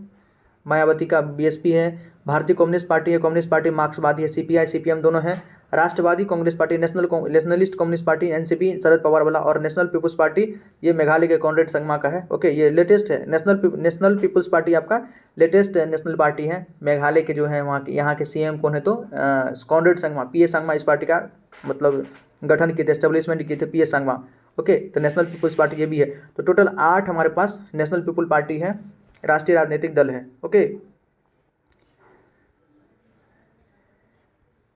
A: मायावती का बीएसपी है, भारतीय कम्युनिस्ट पार्टी है, कम्युनिस्ट पार्टी मार्क्सवादी है, सीपीआई सीपीएम दोनों है, Rashtravadi Congress party, nationalist communist party NCP Sharad Pawar वाला, और नेशनल पीपुल्स पार्टी ये मेघालय के कॉनरेड संगमा का है। ओके ये लेटेस्ट है, नेशनल पीपुल्स पार्टी आपका लेटेस्ट नेशनल पार्टी है। मेघालय के जो है वहाँ के यहाँ के सीएम कौन है तो कॉनरेड संगमा, पीए संगमा इस पार्टी का मतलब गठन किए थे, एस्टेब्लिशमेंट किए थे पीए संगमा। ओके तो नेशनल पीपुल्स पार्टी ये भी है। तो टोटल 8 हमारे पास नेशनल पीपुल पार्टी है, राष्ट्रीय राजनीतिक दल है। ओके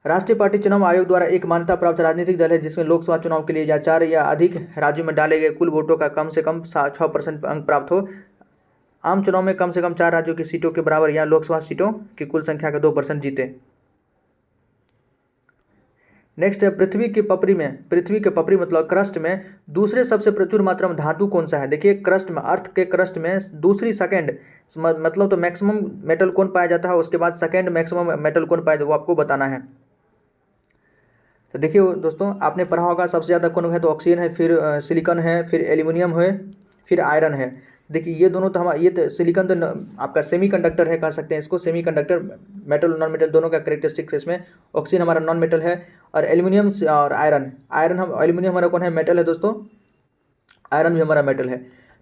A: राष्ट्रीय पार्टी चुनाव आयोग द्वारा एक मान्यता प्राप्त राजनीतिक दल है जिसमें लोकसभा चुनाव के लिए या 4 या अधिक राज्यों में डाले गए कुल वोटों का कम से कम 6% अंक प्राप्त हो। आम चुनाव में कम से कम 4 राज्यों की सीटों के बराबर या लोकसभा सीटों की कुल संख्या का 2% जीते। नेक्स्ट है पृथ्वी के पपरी में, पृथ्वी के पपरी मतलब क्रस्ट में दूसरे सबसे प्रचुर मात्रा में धातु कौन सा है। देखिए क्रस्ट में, अर्थ के क्रस्ट में दूसरी सेकंड मतलब तो मैक्सिमम मेटल कौन पाया जाता है, उसके बाद सेकंड मैक्सिमम मेटल कौन पाया जाता है वो आपको बताना है। तो देखिए दोस्तों आपने पढ़ा होगा सबसे ज़्यादा कौन है तो ऑक्सीजन है, फिर सिलिकॉन है, फिर एल्यूमिनियम है, फिर आयरन है। देखिए ये दोनों तो हमारा ये तो सिलिकॉन तो आपका सेमीकंडक्टर है, कह सकते हैं इसको सेमीकंडक्टर, मेटल नॉन मेटल दोनों का कैरेक्टरिस्टिक्स है इसमें। ऑक्सीजन हमारा नॉन मेटल है, और एल्यूमिनियम और आयरन हम एल्यूमिनियम हमारा कौन है मेटल है दोस्तों, आयरन भी हमारा मेटल है।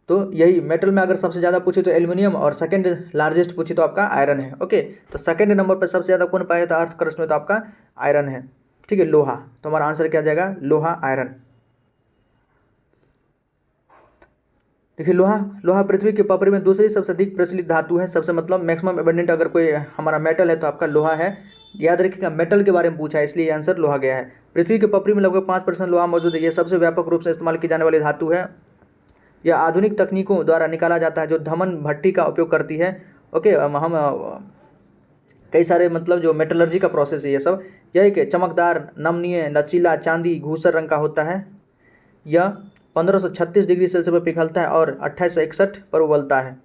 A: तो यही मेटल में अगर सबसे ज़्यादा पूछे तो एल्यूमिनियम, और सेकंड लार्जेस्ट पूछे तो आपका आयरन है। ओके तो सेकंड नंबर पर सबसे ज़्यादा कौन पाया था अर्थ क्रस्ट में तो आपका आयरन है। ठीक है लोहा, तो हमारा आंसर क्या जाएगा लोहा आयरन। देखिए लोहा पृथ्वी के पपरी में दूसरी सबसे अधिक प्रचलित धातु है, सबसे मतलब मैक्सिमम एबंडेंट अगर कोई हमारा मेटल है तो आपका लोहा है। याद रखिएगा मेटल के बारे में पूछा है इसलिए आंसर लोहा गया है। पृथ्वी के पपरी में लगभग 5% लोहा मौजूद है, यह सबसे व्यापक रूप से इस्तेमाल की जाने वाली धातु है। यह आधुनिक तकनीकों द्वारा निकाला जाता है जो धमन भट्टी का उपयोग करती है। ओके हम कई सारे मतलब जो मेटलर्जी का प्रोसेस है ये सब, यह एक चमकदार नमनीय लचीला चांदी घूसर रंग का होता है। यह 1536 डिग्री सेल्सियस पर पिघलता है और 2861 पर उबलता है।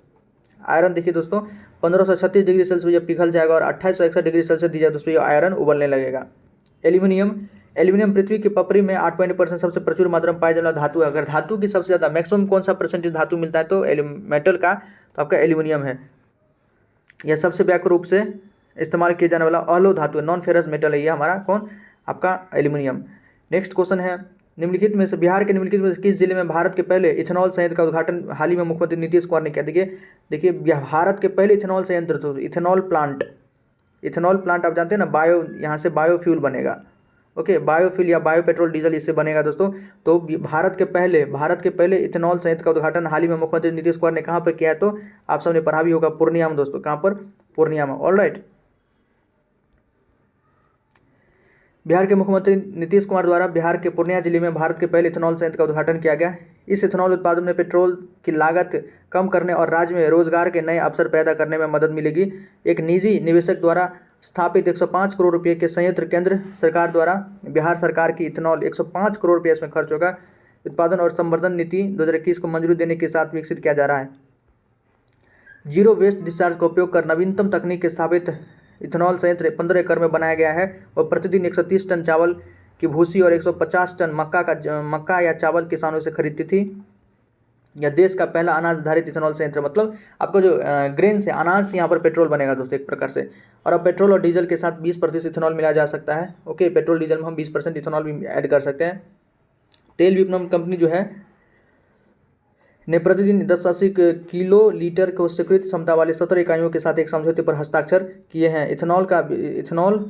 A: आयरन देखिए दोस्तों 1536 डिग्री सेल्सियस पर जब पिघल जाएगा और 2861 डिग्री सेल्सियस दी जाए दोस्तों ये आयरन उबलने लगेगा। एल्यूमिनियम पृथ्वी की पपरी में 8% सबसे प्रचुर मात्रा में पाया जाने वाला धातु है। अगर धातु की सबसे ज़्यादा मैक्सिमम कौन सा परसेंटेज धातु मिलता है तो मेटल का तो आपका एल्यूमिनियम है। यह सबसे व्यापक रूप से इस्तेमाल किया जाने वाला अलो धातु है, नॉन फेरस मेटल है ये हमारा कौन आपका एल्यूमिनियम। नेक्स्ट क्वेश्चन है निम्नलिखित में से बिहार के निम्नलिखित में से किस जिले में भारत के पहले इथेनॉल संयंत्र का उद्घाटन हाल ही में मुख्यमंत्री नीतीश कुमार ने किया। देखिए भारत के पहले इथेनॉल संयंत्र तो इथेनॉल प्लांट आप जानते हैं ना, बायो यहाँ से बायोफ्यूल बनेगा। ओके बायोफ्यूल या बायो पेट्रोल डीजल इससे बनेगा दोस्तों। तो भारत के पहले इथेनॉल संयंत्र का उद्घाटन हाल ही में मुख्यमंत्री नीतीश कुमार ने कहाँ पर किया है तो आप सबने पढ़ा भी होगा पूर्णिया में दोस्तों, कहाँ पर पूर्णिया में। ऑलराइट बिहार के मुख्यमंत्री नीतीश कुमार द्वारा बिहार के पूर्णिया जिले में भारत के पहले इथेनॉल संयंत्र का उद्घाटन किया गया। इस इथेनॉल उत्पादन में पेट्रोल की लागत कम करने और राज्य में रोजगार के नए अवसर पैदा करने में मदद मिलेगी। एक निजी निवेशक द्वारा स्थापित 105 करोड़ रुपये के संयंत्र केंद्र सरकार द्वारा बिहार सरकार की इथेनॉल 105 करोड़ रुपये इसमें खर्च होगा। उत्पादन और संवर्धन नीति 2021 को मंजूरी देने के साथ विकसित किया जा रहा है। जीरो वेस्ट डिस्चार्ज का उपयोग कर नवीनतम तकनीक के स्थापित इथेनॉल संयंत्र 15 एकड़ में बनाया गया है और प्रतिदिन 130 टन चावल की भूसी और 150 टन मक्का या चावल किसानों से खरीदती थी। यह देश का पहला अनाज आधारित इथेनॉल संयंत्र, मतलब आपको जो ग्रेन से अनाज से यहाँ पर पेट्रोल बनेगा दोस्तों एक प्रकार से। और अब पेट्रोल और डीजल के साथ 20% इथेनॉल मिलाया जा सकता है। ओके पेट्रोल डीजल में हम 20% इथेनॉल भी ऐड कर सकते हैं। तेल विपणन कंपनी जो है ने प्रतिदिन 1080 किलो लीटर को स्वीकृत क्षमता वाले 17 इकाइयों के साथ एक समझौते पर हस्ताक्षर किए हैं। इथेनॉल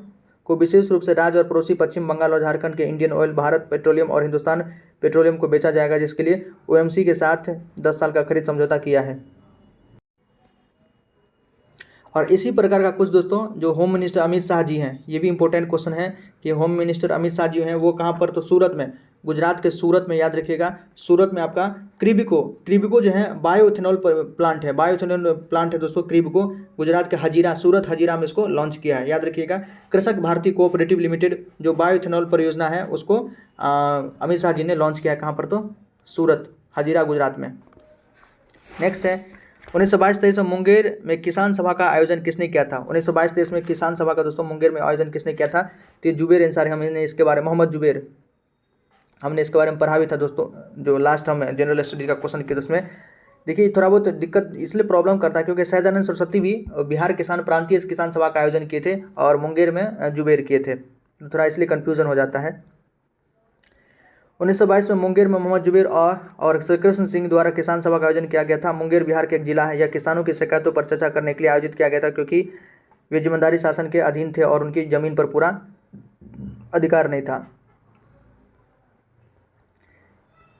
A: को विशेष रूप से राज्य और पड़ोसी पश्चिम बंगाल और झारखंड के इंडियन ऑयल, भारत पेट्रोलियम और हिंदुस्तान पेट्रोलियम को बेचा जाएगा, जिसके लिए ओएमसी के साथ 10 साल का खरीद समझौता किया है। और इसी प्रकार का कुछ दोस्तों जो होम मिनिस्टर अमित शाह जी हैं, ये भी इंपॉर्टेंट क्वेश्चन है कि होम मिनिस्टर अमित शाह जी हैं वो कहाँ पर, तो सूरत में, गुजरात के सूरत में, याद रखिएगा सूरत में आपका क्रिबिको जो है बायो इथेनॉल प्लांट है, बायो इथेनॉल प्लांट है दोस्तों क्रिबिको, गुजरात के हजीरा, सूरत हजीरा में इसको लॉन्च किया है। याद रखिएगा कृषक भारती कोऑपरेटिव लिमिटेड जो बायो इथेनॉल परियोजना है उसको अमित शाह जी ने लॉन्च किया है। कहाँ पर, तो सूरत हजीरा गुजरात में। नेक्स्ट है 1922-23 में मुंगेर में किसान सभा का आयोजन किसने किया था। 1922-23 में किसान सभा का दोस्तों मुंगेर में आयोजन किसने किया था, तो जुबेर अंसारी, हमने इसके बारे में, मोहम्मद जुबेर, हमने इसके बारे में पढ़ा भी था दोस्तों, जो लास्ट हम जनरल स्टडी का क्वेश्चन किया उसमें। देखिए थोड़ा बहुत दिक्कत इसलिए प्रॉब्लम करता है क्योंकि सहजानंद सरस्वती भी बिहार किसान प्रांतीय किसान सभा का आयोजन किए थे और मुंगेर में जुबेर किए थे, तो थोड़ा इसलिए कन्फ्यूजन हो जाता है। 1922 में मुंगेर में मोहम्मद जुबेर और श्रीकृष्ण सिंह द्वारा किसान सभा का आयोजन किया गया था। मुंगेर बिहार के एक जिला है। यह किसानों की शिकायतों पर चर्चा करने के लिए आयोजित किया गया था क्योंकि वे जमींदारी शासन के अधीन थे और उनकी जमीन पर पूरा अधिकार नहीं था।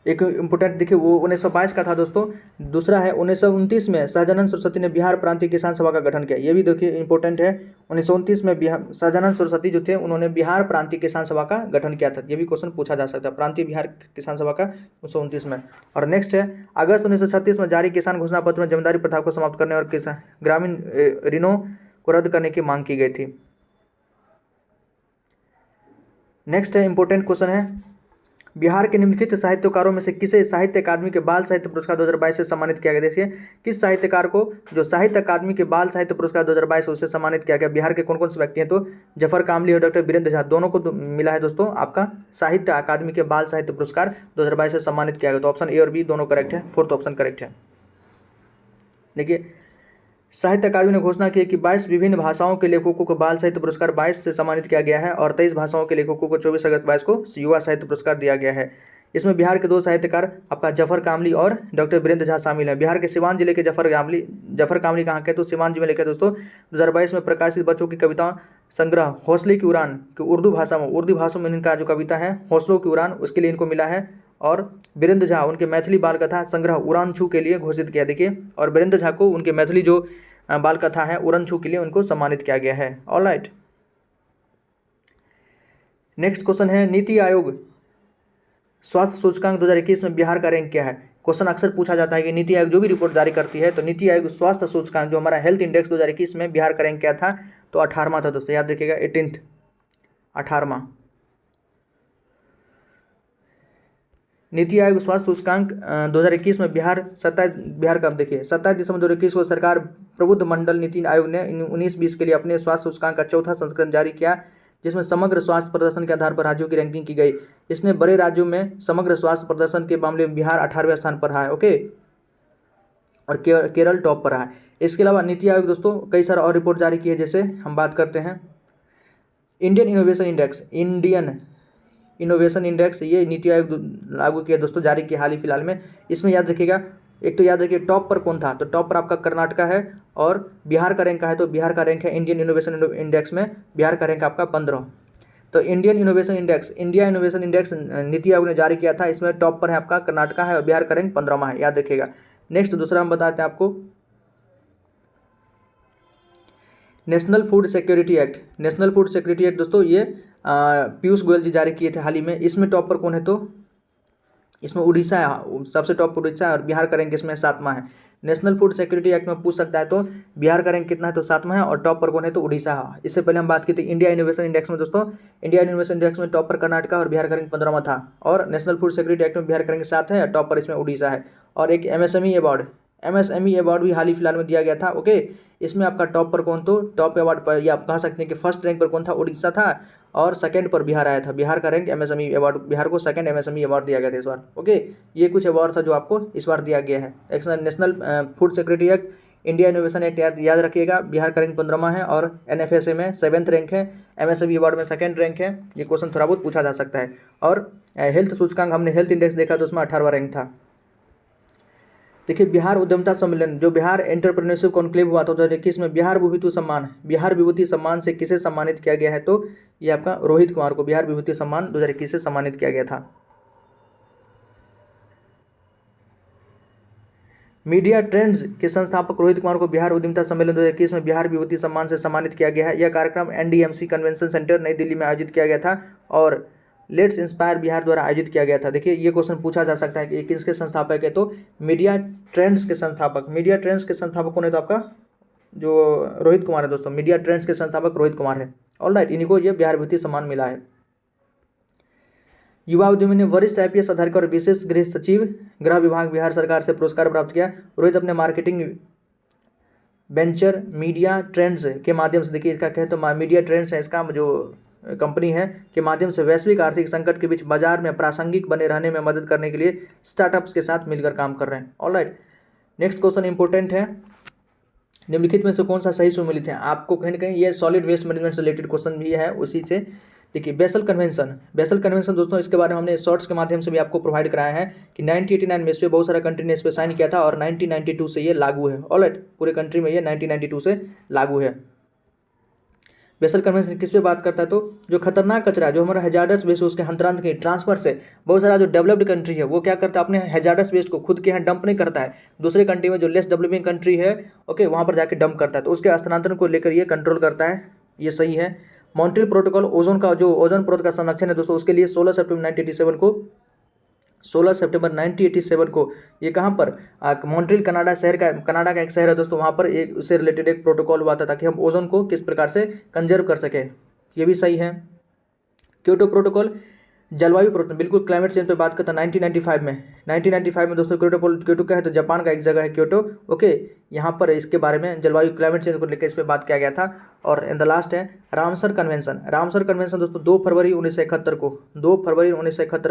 A: एक इम्पोर्टेंट देखिए वो 1922 का था दोस्तों। दूसरा है 1929 में सहजानंद सरस्वती ने बिहार प्रांतीय किसान सभा का गठन किया, ये भी देखिए इंपॉर्टेंट है। 1929 में सहजानंद सरस्वती जो थे उन्होंने बिहार प्रांतीय किसान सभा का गठन किया था, ये भी क्वेश्चन पूछा जा सकता है, प्रांतीय बिहार किसान सभा का 1929 में। और नेक्स्ट है अगस्त 1936 में जारी किसान घोषणा पत्र में जमींदारी प्रथा को समाप्त करने और ग्रामीण ऋणों को रद्द करने की मांग की गई थी। नेक्स्ट है इंपॉर्टेंट क्वेश्चन है बिहार के निम्नलिखित साहित्यकारों में से किसे साहित्य अकादमी के बाल साहित्य पुरस्कार 2022 से सम्मानित किया गया। देखिए किस साहित्यकार को जो साहित्य अकादमी के बाल साहित्य पुरस्कार 2022 उससे सम्मानित किया गया। बिहार के कौन कौन से व्यक्ति हैं, तो जफर कामली और डॉक्टर वीरेंद्र झा दोनों को मिला है दोस्तों आपका साहित्य अकादमी के बाल साहित्य पुरस्कार 2022 से सम्मानित किया गया। तो ऑप्शन ए और बी दोनों करेक्ट है, फोर्थ ऑप्शन करेक्ट है। देखिए साहित्य अकादमी ने घोषणा की कि 22 विभिन्न भाषाओं के लेखकों को बाल साहित्य पुरस्कार 22 से सम्मानित किया गया है और 23 भाषाओं के लेखकों को 24 अगस्त 22 को युवा साहित्य पुरस्कार दिया गया है। इसमें बिहार के 2 साहित्यकार आपका जफर कामली और डॉक्टर वीरेंद्र झा शामिल हैं। बिहार के सिवान जिले के जफर कामली कहाँ के, तो सिवान जिले के दोस्तों 2022 में प्रकाशित बच्चों की कविता संग्रह हौसले की उड़ान की उर्दू भाषा में इनका जो कविता है हौसलों की उड़ान उसके लिए इनको मिला है। और वीरेंद्र झा उनके मैथिली बाल कथा संग्रह उड़ानछू के लिए घोषित किया। देखिए और वीरेंद्र झा को उनके मैथिली जो बाल कथा है उड़ानछू के लिए उनको सम्मानित किया गया है। ऑलराइट, नेक्स्ट क्वेश्चन है नीति आयोग स्वास्थ्य सूचकांक 2021 में बिहार का रैंक क्या है। क्वेश्चन अक्सर पूछा जाता है कि नीति आयोग जो भी रिपोर्ट जारी करती है तो नीति आयोग स्वास्थ्य सूचकांक जो हमारा हेल्थ इंडेक्स 2021 में बिहार का रैंक क्या था, तो 18वां था दोस्तों, याद रखिएगा 18th 18वां। नीति आयोग स्वास्थ्य सूचकांक 2021 में बिहार का देखिए 27 दिसंबर 2021 को सरकार प्रबुद्ध मंडल नीति आयोग ने 19-20 के लिए अपने स्वास्थ्य सूचकांक का चौथा संस्करण जारी किया, जिसमें समग्र स्वास्थ्य प्रदर्शन के आधार पर राज्यों की रैंकिंग की गई। इसने बड़े राज्यों में समग्र स्वास्थ्य प्रदर्शन के मामले में बिहार 18वें स्थान पर रहा है, ओके, और केरल टॉप पर रहा है। इसके अलावा नीति आयोग दोस्तों कई सारा और रिपोर्ट जारी की है, जैसे हम बात करते हैं इंडियन इनोवेशन इंडेक्स, ये नीति आयोग लागू किया दोस्तों, जारी किया हाल ही फिलहाल में। इसमें याद रखिएगा एक तो याद रखिए टॉप पर कौन था, तो टॉप पर आपका कर्नाटका है और बिहार का रैंक है, तो बिहार का रैंक है इंडियन इनोवेशन इंडेक्स में बिहार का रैंक आपका 15। तो India innovation index NITI Aayog ने जारी किया था, इसमें टॉप पर है आपका कर्नाटका है और बिहार का रैंक 15वां है, याद रखिएगा। नेक्स्ट दूसरा हम बताते हैं आपको नेशनल फूड सिक्योरिटी एक्ट दोस्तों, ये पीयूष गोयल जी जारी किए थे हाल ही में। इसमें टॉप पर कौन है, तो इसमें उड़ीसा है, सबसे टॉप पर उड़ीसा है और बिहार का रैंक इसमें 7वां है। नेशनल फूड सिक्योरिटी एक्ट में पूछ सकता है तो बिहार का रैंक कितना है, तो 7वां है और टॉप पर कौन है, तो उड़ीसा है। इससे पहले हम बात की थी इंडिया इनोवेशन इंडेक्स में दोस्तों, इंडिया इनोवेशन इंडेक्स में टॉप पर कर्नाटका और बिहार का रैंक 15वां था, और नेशनल फूड सिक्योरिटी एक्ट में बिहार का रैंक 7 है और टॉप पर इसमें उड़ीसा है। और एक एमएसएमई अवार्ड भी हाल ही फिलहाल में दिया गया था, ओके। इसमें आपका टॉप पर कौन, तो टॉप अवार्ड पर या आप कह सकते हैं कि फर्स्ट रैंक पर कौन था, उड़ीसा था, और सेकंड पर बिहार आया था। बिहार का रैंक एमएसएमई अवार्ड, बिहार को सेकंड एमएसएमई अवार्ड दिया गया था इस बार, ओके। ये कुछ अवार्ड था जो आपको इस बार दिया गया है। National food security act, India innovation act याद रखिएगा, बिहार का रैंक 15वां है और एनएफएसए में 7th रैंक है, एमएसएमई अवार्ड में 2nd रैंक है। ये क्वेश्चन थोड़ा बहुत पूछा जा सकता है। और हेल्थ सूचकांक हमने हेल्थ इंडेक्स देखा तो उसमें 18वां रैंक था। देखिए बिहार उद्यमता सम्मेलन जो बिहार एंटरप्रेन्योरशिप कॉन्क्लेव हुआ था 2021 में, बिहार विभूति सम्मान से किसे सम्मानित किया गया है? तो ये आपका रोहित कुमार को बिहार विभूति सम्मान 2021 से सम्मानित किया गया था। मीडिया ट्रेंड्स के संस्थापक रोहित कुमार को बिहार उद्यमिता सम्मेलन 2021 में बिहार विभूति सम्मान से सम्मानित किया गया है। यह कार्यक्रम एनडीएमसी कन्वेंशन सेंटर नई दिल्ली में आयोजित किया गया था और लेट्स इंस्पायर बिहार द्वारा आयोजित किया गया था। देखिए ये क्वेश्चन पूछा जा सकता है कि किसके संस्थापक है? तो मीडिया ट्रेंड्स के संस्थापक कौन है? तो आपका जो रोहित कुमार है दोस्तों, मीडिया ट्रेंड्स के संस्थापक रोहित कुमार है। ऑलराइट, इन्हीं को ये बिहार विभूति सम्मान मिला है। युवा उद्यमी ने वरिष्ठ आईपीएस अधिकारी और विशेष गृह सचिव गृह विभाग बिहार सरकार से पुरस्कार प्राप्त किया। रोहित अपने मार्केटिंग वेंचर मीडिया ट्रेंड्स के माध्यम से, देखिए इसका कहें तो मीडिया ट्रेंड्स है इसका जो कंपनी है, के माध्यम से वैश्विक आर्थिक संकट के बीच बाजार में प्रासंगिक बने रहने में मदद करने के लिए स्टार्टअप्स के साथ मिलकर काम कर रहे हैं। ऑलराइट, नेक्स्ट क्वेश्चन इंपॉर्टेंट है। निम्नलिखित में से कौन सा सही सुमेलित है? आपको कहीं ना कहीं ये सॉलिड वेस्ट मैनेजमेंट से रिलेटेड क्वेश्चन भी है उसी से। देखिए बेसल कन्वेंशन दोस्तों, इसके बारे में हमने शॉर्ट्स के माध्यम से भी आपको प्रोवाइड कराया है कि 1989 में इस पर बहुत सारा कंट्री ने इस पर साइन किया था और 1992 से ये लागू है। ऑलराइट, पूरे कंट्री में ये 1992 से लागू है। बेसल कन्वेंशन किस पे बात करता है? तो जो खतरनाक कचरा जो हमारा हैजार्डस वेस्ट उसके हस्तांतरण के ट्रांसफर से बहुत सारा जो डेवलप्ड कंट्री है वो क्या करता है, अपने हैजार्डस वेस्ट को खुद के यहाँ डंप नहीं करता है, दूसरे कंट्री में जो लेस डेवलपिंग कंट्री है ओके वहाँ पर जाके डंप करता है, तो उसके हस्तांतरण को लेकर ये कंट्रोल करता है। ये सही है। मॉन्ट्रियल प्रोटोकॉल ओजोन का जो ओजोन परत का संरक्षण है दोस्तों, उसके लिए 16 सितंबर 1987 को ये कहाँ पर मॉन्ट्रियल कनाडा का एक शहर है दोस्तों, वहाँ पर एक उससे रिलेटेड एक प्रोटोकॉल हुआ था ताकि हम ओजोन को किस प्रकार से कंजर्व कर सके। ये भी सही है। क्योटो प्रोटोकॉल जलवायु परिवर्तन, बिल्कुल क्लाइमेट चेंज पे बात करता है 1995 में दोस्तों। क्योटो क्या है? तो जापान का एक जगह है क्योटो। ओके, यहाँ पर इसके बारे में जलवायु क्लाइमेट चेंज को लेकर इस पर बात किया गया था। और इन द लास्ट है रामसर कन्वेंशन दोस्तों 2 फरवरी 1971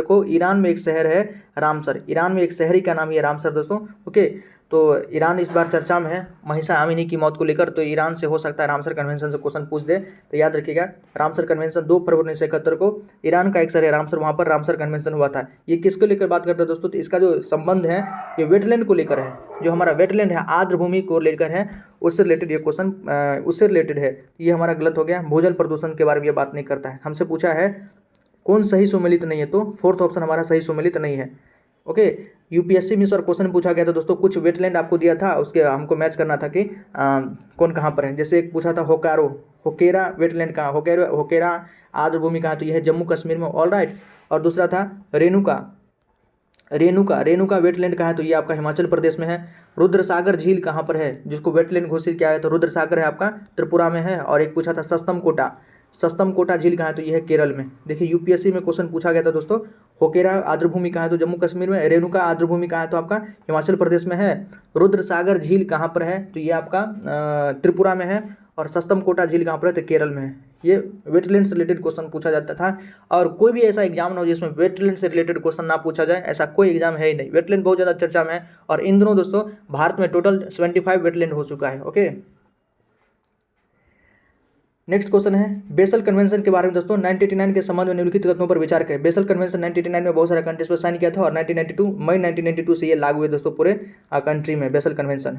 A: को ईरान में एक शहर है रामसर, ईरान में एक शहरी का नाम है रामसर दोस्तों। ओके, तो ईरान इस बार चर्चा में है महिसा अमीनी की मौत को लेकर, तो ईरान से हो सकता है रामसर कन्वेंशन से क्वेश्चन पूछ दे, तो याद रखिएगा रामसर कन्वेंशन 2 फरवरी 1971 को ईरान का एक शहर है रामसर, वहाँ पर रामसर कन्वेंशन हुआ था। ये किसको लेकर बात करता है दोस्तों? तो इसका जो संबंध है ये वेटलैंड को लेकर है, जो हमारा वेटलैंड है आर्द्र भूमि को लेकर है, उससे रिलेटेड ये क्वेश्चन उससे रिलेटेड है। ये हमारा गलत हो गया। भूजल प्रदूषण के बारे में ये बात नहीं करता है। हमसे पूछा है कौन सही सुमेलित नहीं है, तो 4th ऑप्शन हमारा सही सुमेलित नहीं है। ओके, यूपीएससी में इस बार क्वेश्चन पूछा गया था दोस्तों, कुछ वेटलैंड आपको दिया था, उसके हमको मैच करना था कि कौन कहाँ पर है। जैसे एक पूछा था होकेरा वेटलैंड कहाँ, होकेरा आर्द्र भूमि कहाँ, तो यह है जम्मू कश्मीर में। ऑलराइट, और दूसरा था रेणुका वेटलैंड कहाँ है, तो ये आपका हिमाचल प्रदेश में है। रुद्रसागर झील कहाँ पर है, जिसको वेटलैंड घोषित किया है, तो रुद्रसागर है आपका त्रिपुरा में है। और एक पूछा था सस्तम कोटा झील कहाँ है, तो यह है केरल में। देखिए यूपीएससी में क्वेश्चन पूछा गया था दोस्तों, होकेरा आर्द्रभूमि कहाँ है, तो जम्मू कश्मीर में। रेणुका आर्द्रभूमि कहाँ है, तो आपका हिमाचल प्रदेश में है। रुद्रसागर झील कहाँ पर है, तो ये आपका त्रिपुरा में है। और सस्तम कोटा झील कहाँ पर है, तो केरल में है। ये वेटलैंड से रिलेटेड क्वेश्चन पूछा जाता था। और कोई भी ऐसा एग्जाम ना हो जिसमें वेटलैंड से रिलेटेड क्वेश्चन ना पूछा जाए, ऐसा कोई एग्जाम है ही नहीं। वेटलैंड बहुत ज़्यादा चर्चा में है और इन दिनों दोस्तों भारत में टोटल 75 वेटलैंड हो चुका है। ओके, नेक्स्ट क्वेश्चन है बेसल कन्वेंशन के बारे में दोस्तों। 1989 के संबंध में निम्नलिखित कथनों पर विचार करें। बेसल कन्वेंशन 1989 में बहुत सारे कंट्रीज पर साइन किया था और मई 1992 से ये लागू हुए दोस्तों पूरे कंट्री में बेसल कन्वेंशन।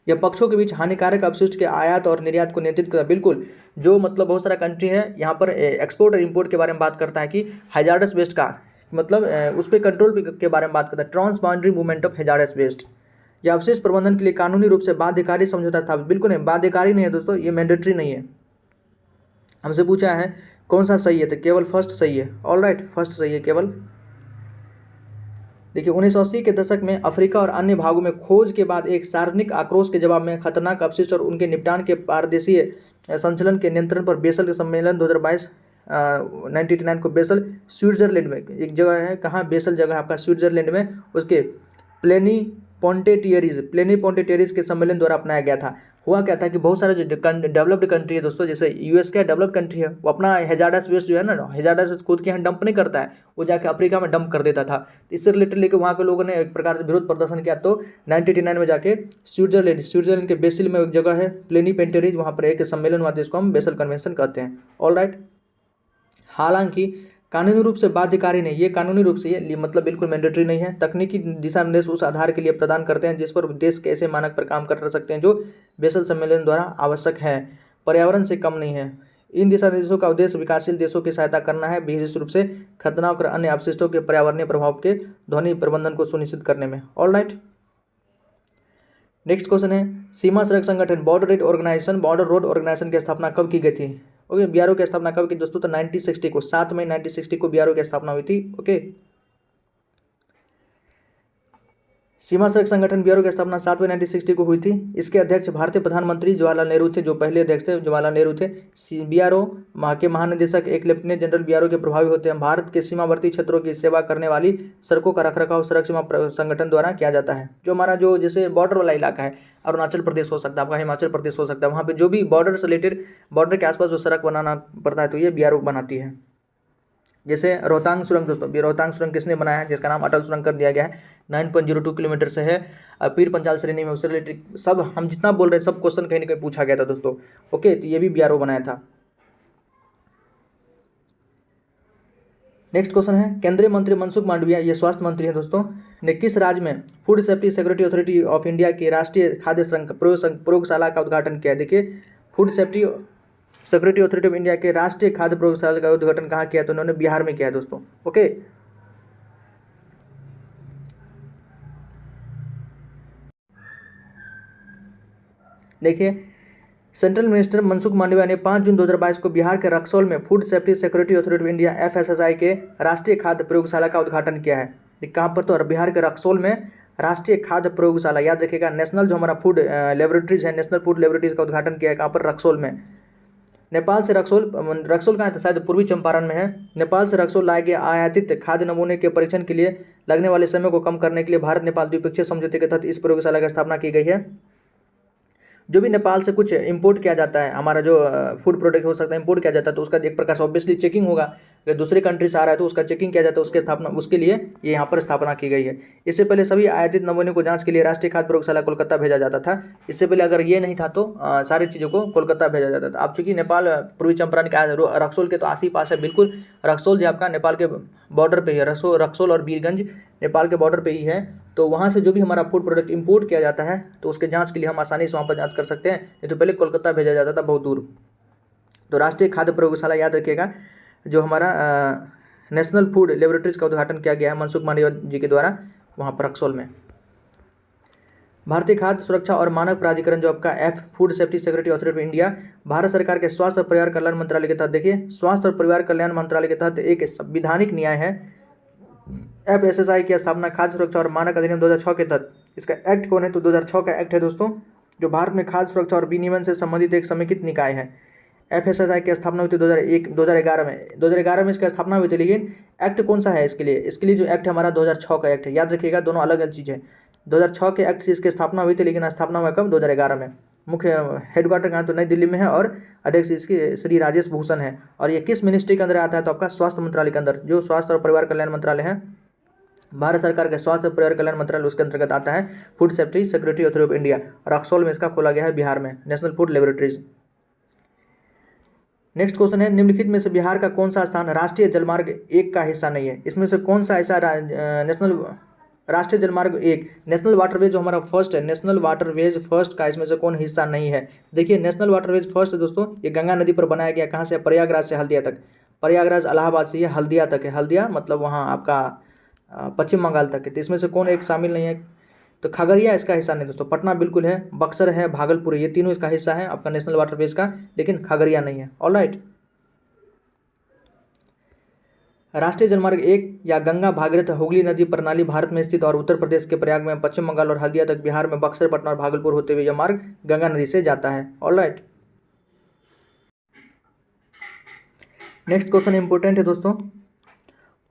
A: यह पक्षों के बीच हानिकारक अपशिष्ट के आयात और निर्यात को नियंत्रित करता है। बिल्कुल, जो मतलब बहुत सारा कंट्री है यहाँ पर एक्सपोर्ट और इम्पोर्ट के बारे में बात करता है कि हैजार्डस वेस्ट का मतलब उस पर कंट्रोल के बारे में बात करता है। Transboundary movement of hazardous waste. यह अपशिष्ट प्रबंधन के लिए कानूनी रूप से बाध्यकारी समझौता स्थापित, बिल्कुल नहीं, बाध्यकारी नहीं है दोस्तों, ये मैंडेटरी नहीं है। हमसे पूछा है कौन सा सही है, तो केवल फर्स्ट सही है। ऑलराइट, फर्स्ट सही है केवल। देखिए 1980 के दशक में अफ्रीका और अन्य भागों में खोज के बाद एक सार्वजनिक आक्रोश के जवाब में खतरनाक अपशिष्ट और उनके निपटान के पारदेशीय संचलन के नियंत्रण पर बेसल के सम्मेलन 2022 1989 को बेसल स्विट्जरलैंड में एक जगह है, कहाँ बेसल जगह है आपका स्विट्जरलैंड में, उसके प्लेनीपोटेंटियरीज के सम्मेलन द्वारा अपनाया गया था। हुआ क्या था कि बहुत सारे जो डेवलप्ड कंट्री है दोस्तों, जैसे यूएस का डेवलप्ड कंट्री है, वो अपना हैजार्डस वेस्ट जो है ना, हैजार्डस वेस्ट खुद के यहाँ डंप नहीं करता है, वो जाके अफ्रीका में डंप कर देता था। इससे रिलेटेड लेकर वहाँ के लोगों ने एक प्रकार से विरोध प्रदर्शन किया। तो 1989 में जाके स्विट्जरलैंड के बेसिल में एक जगह है प्लेनीपोटेंटियरीज, वहाँ पर एक सम्मेलन हुआ था, जिसको हम बेसल कन्वेंशन कहते हैं। ऑलराइट, हालांकि कानूनी रूप से बाध्यकारी नहीं, ये कानूनी रूप से ये मतलब बिल्कुल मैंडेटरी नहीं है। तकनीकी दिशा निर्देश उस आधार के लिए प्रदान करते हैं जिस पर देश के ऐसे मानक पर काम कर सकते हैं जो बेसल सम्मेलन द्वारा आवश्यक है, पर्यावरण से कम नहीं है। इन दिशा निर्देशों का उद्देश्य विकासशील देशों की सहायता करना है, विशेष रूप से खतरनाक और अन्य अपशिष्टों के पर्यावरणीय प्रभाव के ध्वनि प्रबंधन को सुनिश्चित करने में। ऑलराइट, नेक्स्ट क्वेश्चन है सीमा सड़क संगठन बॉर्डर रोड ऑर्गेनाइजेशन की स्थापना कब की गई थी? ओके, बीआरओ की स्थापना कब की दोस्तों? तो 1960 को, 7 मई 1960 को बीआरओ की स्थापना हुई थी। ओके, सीमा सड़क संगठन बीआरओ की स्थापना 7 मई 1960 को हुई थी। इसके अध्यक्ष भारतीय प्रधानमंत्री जवाहरलाल नेहरू थे, जो पहले अध्यक्ष थे जवाहरलाल नेहरू थे। बीआरओ के महानिदेशक एक लेफ्टिनेंट जनरल बीआरओ के प्रभावी होते हैं। भारत के सीमावर्ती क्षेत्रों की सेवा करने वाली सड़कों का रखरखाव सड़क सीमा संगठन द्वारा किया जाता है। जो हमारा जो जैसे बॉर्डर वाला इलाका है, अरुणाचल प्रदेश हो सकता है, आपका हिमाचल प्रदेश हो सकता है, वहाँ पे जो भी बॉर्डर से रिलेटेड बॉर्डर के आसपास जो सड़क बनाना पड़ता है तो ये बीआरओ बनाती है। जैसे रोहतांग सुरंग दोस्तों, रोहतांग सुरंग किसने बनाया है? जिसका नाम अटल सुरंग कर दिया गया है, 9.02 किलोमीटर से है, पीर पंचाल श्रेणी में, उससे रिलेटेड सब हम जितना बोल रहे हैं सब क्वेश्चन कहीं ना कहीं पूछा गया था दोस्तों। ओके, तो ये भी बीआरओ बनाया था। नेक्स्ट क्वेश्चन है केंद्रीय मंत्री मनसुख मांडविया, ये स्वास्थ्य मंत्री है दोस्तों, ने किस राज्य में food safety security authority of India की राष्ट्रीय खाद्य प्रयोगशाला का उद्घाटन किया है? देखिए, food safety security authority of India के राष्ट्रीय खाद्य प्रयोगशाला का उद्घाटन कहाँ किया? तो उन्होंने बिहार में किया है दोस्तों। ओके, देखिए, सेंट्रल मिनिस्टर मनसुख मांडविया ने 5 जून 2022 को बिहार के रक्सौल में food safety security authority of India FSSAI के राष्ट्रीय खाद्य प्रयोगशाला का उद्घाटन किया है। कहाँ पर? तो बिहार के रक्सौल में राष्ट्रीय खाद्य प्रयोगशाला, याद रखिएगा, नेशनल जो हमारा फूड लेबोरेटरीज है, नेशनल फूड लेबोरेटरीज का उद्घाटन किया है। कहाँ पर? रक्सौल में। नेपाल से रक्सौल कहाँ है? तो शायद पूर्वी चंपारण में है। नेपाल से रक्सौल लाए गए आयातित खाद्य नमूने के परीक्षण के लिए लगने वाले समय को कम करने के लिए भारत नेपाल द्विपक्षीय समझौते के तहत इस प्रयोगशाला की स्थापना की गई है। जो भी नेपाल से कुछ इंपोर्ट किया जाता है, हमारा जो फूड प्रोडक्ट हो सकता है इंपोर्ट किया जाता है, तो उसका एक प्रकार से ऑब्वियसली चेकिंग होगा। अगर दूसरे कंट्री से आ रहा है तो उसका चेकिंग किया जाता है, उसके स्थापना उसके लिए ये यहाँ पर स्थापना की गई है। इससे पहले सभी आयातित नमूने को जांच के लिए राष्ट्रीय खाद्य प्रयोगशाला कोलकाता भेजा जाता था। इससे पहले अगर ये नहीं था तो सारी चीज़ों को कोलकाता भेजा जाता था। अब चूंकि नेपाल पूर्वी चंपारण का रक्सौल के तो आस ही पास है, बिल्कुल रक्सौल जो आपका नेपाल के बॉर्डर पे ही है, रक्सौल और वीरगंज नेपाल के बॉर्डर पे ही है, तो वहाँ से जो भी हमारा फूड प्रोडक्ट इंपोर्ट किया जाता है तो उसके जांच के लिए हम आसानी से वहाँ पर जांच कर सकते हैं। नहीं तो पहले कोलकाता भेजा जाता था, बहुत दूर। तो राष्ट्रीय खाद्य प्रयोगशाला याद रखिएगा, जो हमारा नेशनल फूड लेबोरेटरीज का उद्घाटन किया गया है मनसुख मांडविया जी के द्वारा, वहाँ पर रक्सौल में। भारतीय खाद्य सुरक्षा और मानक प्राधिकरण जो आपका food safety security authority of India Bharat सरकार के स्वास्थ्य और परिवार कल्याण मंत्रालय के तहत, देखिए, स्वास्थ्य और परिवार कल्याण मंत्रालय के तहत एक संविधानिक न्याय है। FSSAI की स्थापना खाद्य सुरक्षा और मानक अधिनियम 2006 के तहत, इसका एक्ट कौन है? तो 2006 का एक्ट है दोस्तों, जो भारत में खाद्य सुरक्षा और विनियमन से संबंधित एक समेकित निकाय है। FSSAI की स्थापना हुई थी 2011 में। 2011 में इसकी स्थापना हुई थी, लेकिन एक्ट कौन सा है इसके लिए? इसके लिए जो एक्ट है हमारा 2006 का एक्ट है। याद रखिएगा, दोनों अलग अलग चीज़ है। 2006 के एक्ट से इसकी स्थापना हुई थी, लेकिन स्थापना हुआ कब? 2011 में। मुख्य हेडक्वार्टर कहाँ? तो नई दिल्ली में है, और अध्यक्ष इसकी श्री राजेश भूषण है। और ये किस मिनिस्ट्री के अंदर आता है? तो आपका स्वास्थ्य मंत्रालय के अंदर, जो स्वास्थ्य और परिवार कल्याण मंत्रालय है, भारत सरकार के स्वास्थ्य और परिवार कल्याण मंत्रालय, उसके अंतर्गत आता है food safety security authority of India. Raxaul में इसका खोला गया है, बिहार में, national food laboratories. Next question है निम्नलिखित में से बिहार का कौन सा स्थान राष्ट्रीय जलमार्ग 1 का हिस्सा नहीं है? इसमें से कौन सा ऐसा नेशनल राष्ट्रीय जलमार्ग 1 नेशनल वाटरवेज जो हमारा फर्स्ट है, नेशनल वाटरवेज फर्स्ट का इसमें से कौन हिस्सा नहीं है? देखिए, नेशनल वाटरवेज फर्स्ट दोस्तों ये गंगा नदी पर बनाया गया। कहाँ से? प्रयागराज से हल्दिया तक। प्रयागराज इलाहाबाद से ये हल्दिया तक है। हल्दिया मतलब वहाँ आपका पश्चिम बंगाल तक है। तो इसमें से कौन एक शामिल नहीं है? तो खगड़िया इसका हिस्सा नहीं दोस्तों। पटना बिल्कुल है, बक्सर है, भागलपुर है, ये तीनों इसका हिस्सा है आपका नेशनल वाटरवेज का, लेकिन खगड़िया नहीं है। ऑलराइट, राष्ट्रीय जलमार्ग 1 या गंगा भागीरथ हुगली नदी प्रणाली भारत में स्थित और उत्तर प्रदेश के प्रयाग में, पश्चिम बंगाल और हल्दिया तक, बिहार में बक्सर, पटना और भागलपुर होते हुए यह मार्ग गंगा नदी से जाता है। ऑलराइट, नेक्स्ट क्वेश्चन इंपॉर्टेंट है दोस्तों।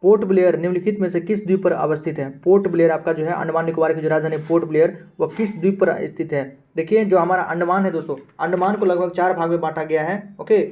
A: पोर्ट ब्लेयर निम्नलिखित में से किस द्वीप पर अवस्थित है? पोर्ट ब्लेयर आपका जो है अंडमान निकोबार की जो राजधानी पोर्ट ब्लेयर, वह किस द्वीप पर स्थित है? देखिए, जो हमारा अंडमान है दोस्तों, अंडमान को लगभग 4 भाग में बांटा गया है। ओके,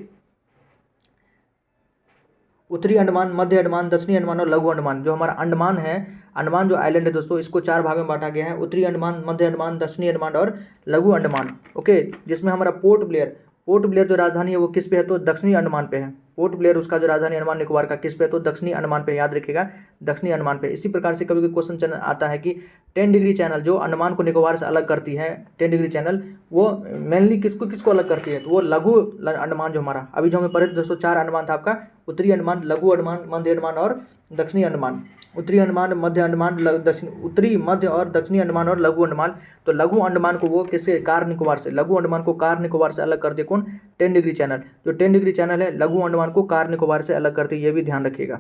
A: उत्तरी अंडमान, मध्य अंडमान, दक्षिणी अंडमान और लघु अंडमान। जो हमारा अंडमान है, अंडमान जो आइलैंड है दोस्तों, इसको 4 भाग में बांटा गया है, उत्तरी अंडमान, मध्य अंडमान, दक्षिणी अंडमान और लघु अंडमान। ओके, जिसमें हमारा पोर्ट ब्लेयर जो राजधानी है वो किस पे है? तो दक्षिणी अंडमान पे है। पोर्ट ब्लेयर उसका जो राजधानी अंडमान निकोबार का किस पे, तो दक्षिणी अंडमान पे, याद रखिएगा दक्षिणी अंडमान पे। इसी प्रकार से कभी क्वेश्चन आता है कि 10 डिग्री चैनल जो अंडमान को निकोबार से अलग करती है, 10 डिग्री चैनल वो मेनली किसको अलग करती है, तो वो लघु अंडमान जो हमारा अभी जो हमें पढ़े दोस्तों 4 अंडमान था आपका, उत्तरी अंडमान, लघु अंडमान, मध्य अंडमान और दक्षिणी अंडमान। उत्तरी अंडमान, मध्य अंडमान, दक्षिण, उत्तरी, मध्य और दक्षिणी अंडमान और लघु अंडमान। तो लघु अंडमान को वो किससे, कार निकोबार से, लघु अंडमान को कार निकोबार से अलग करते कौन, 10 डिग्री चैनल। जो 10 डिग्री चैनल है लघु अंडमान को कार निकोबार से अलग करती है, ये भी ध्यान रखिएगा।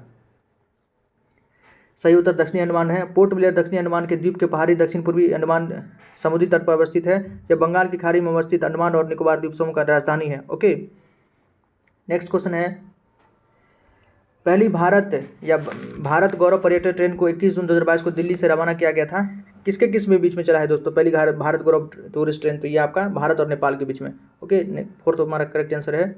A: सही उत्तर दक्षिणी अंडमान है। पोर्ट ब्लेयर दक्षिणी अंडमान के द्वीप के पहाड़ी दक्षिण पूर्वी अंडमान समुद्री तट पर अवस्थित है। यह बंगाल की खाड़ी में अवस्थित अंडमान और निकोबार द्वीप समूह का राजधानी है। ओके, नेक्स्ट क्वेश्चन है, पहली भारत गौरव पर्यटन ट्रेन को 21 जून 2022 को दिल्ली से रवाना किया गया था। किसके किस में बीच में चला है दोस्तों पहली भारत गौरव टूरिस्ट ट्रेन, तो ये आपका भारत और नेपाल के बीच में। ओके, फोर्थ हमारा करेक्ट आंसर है।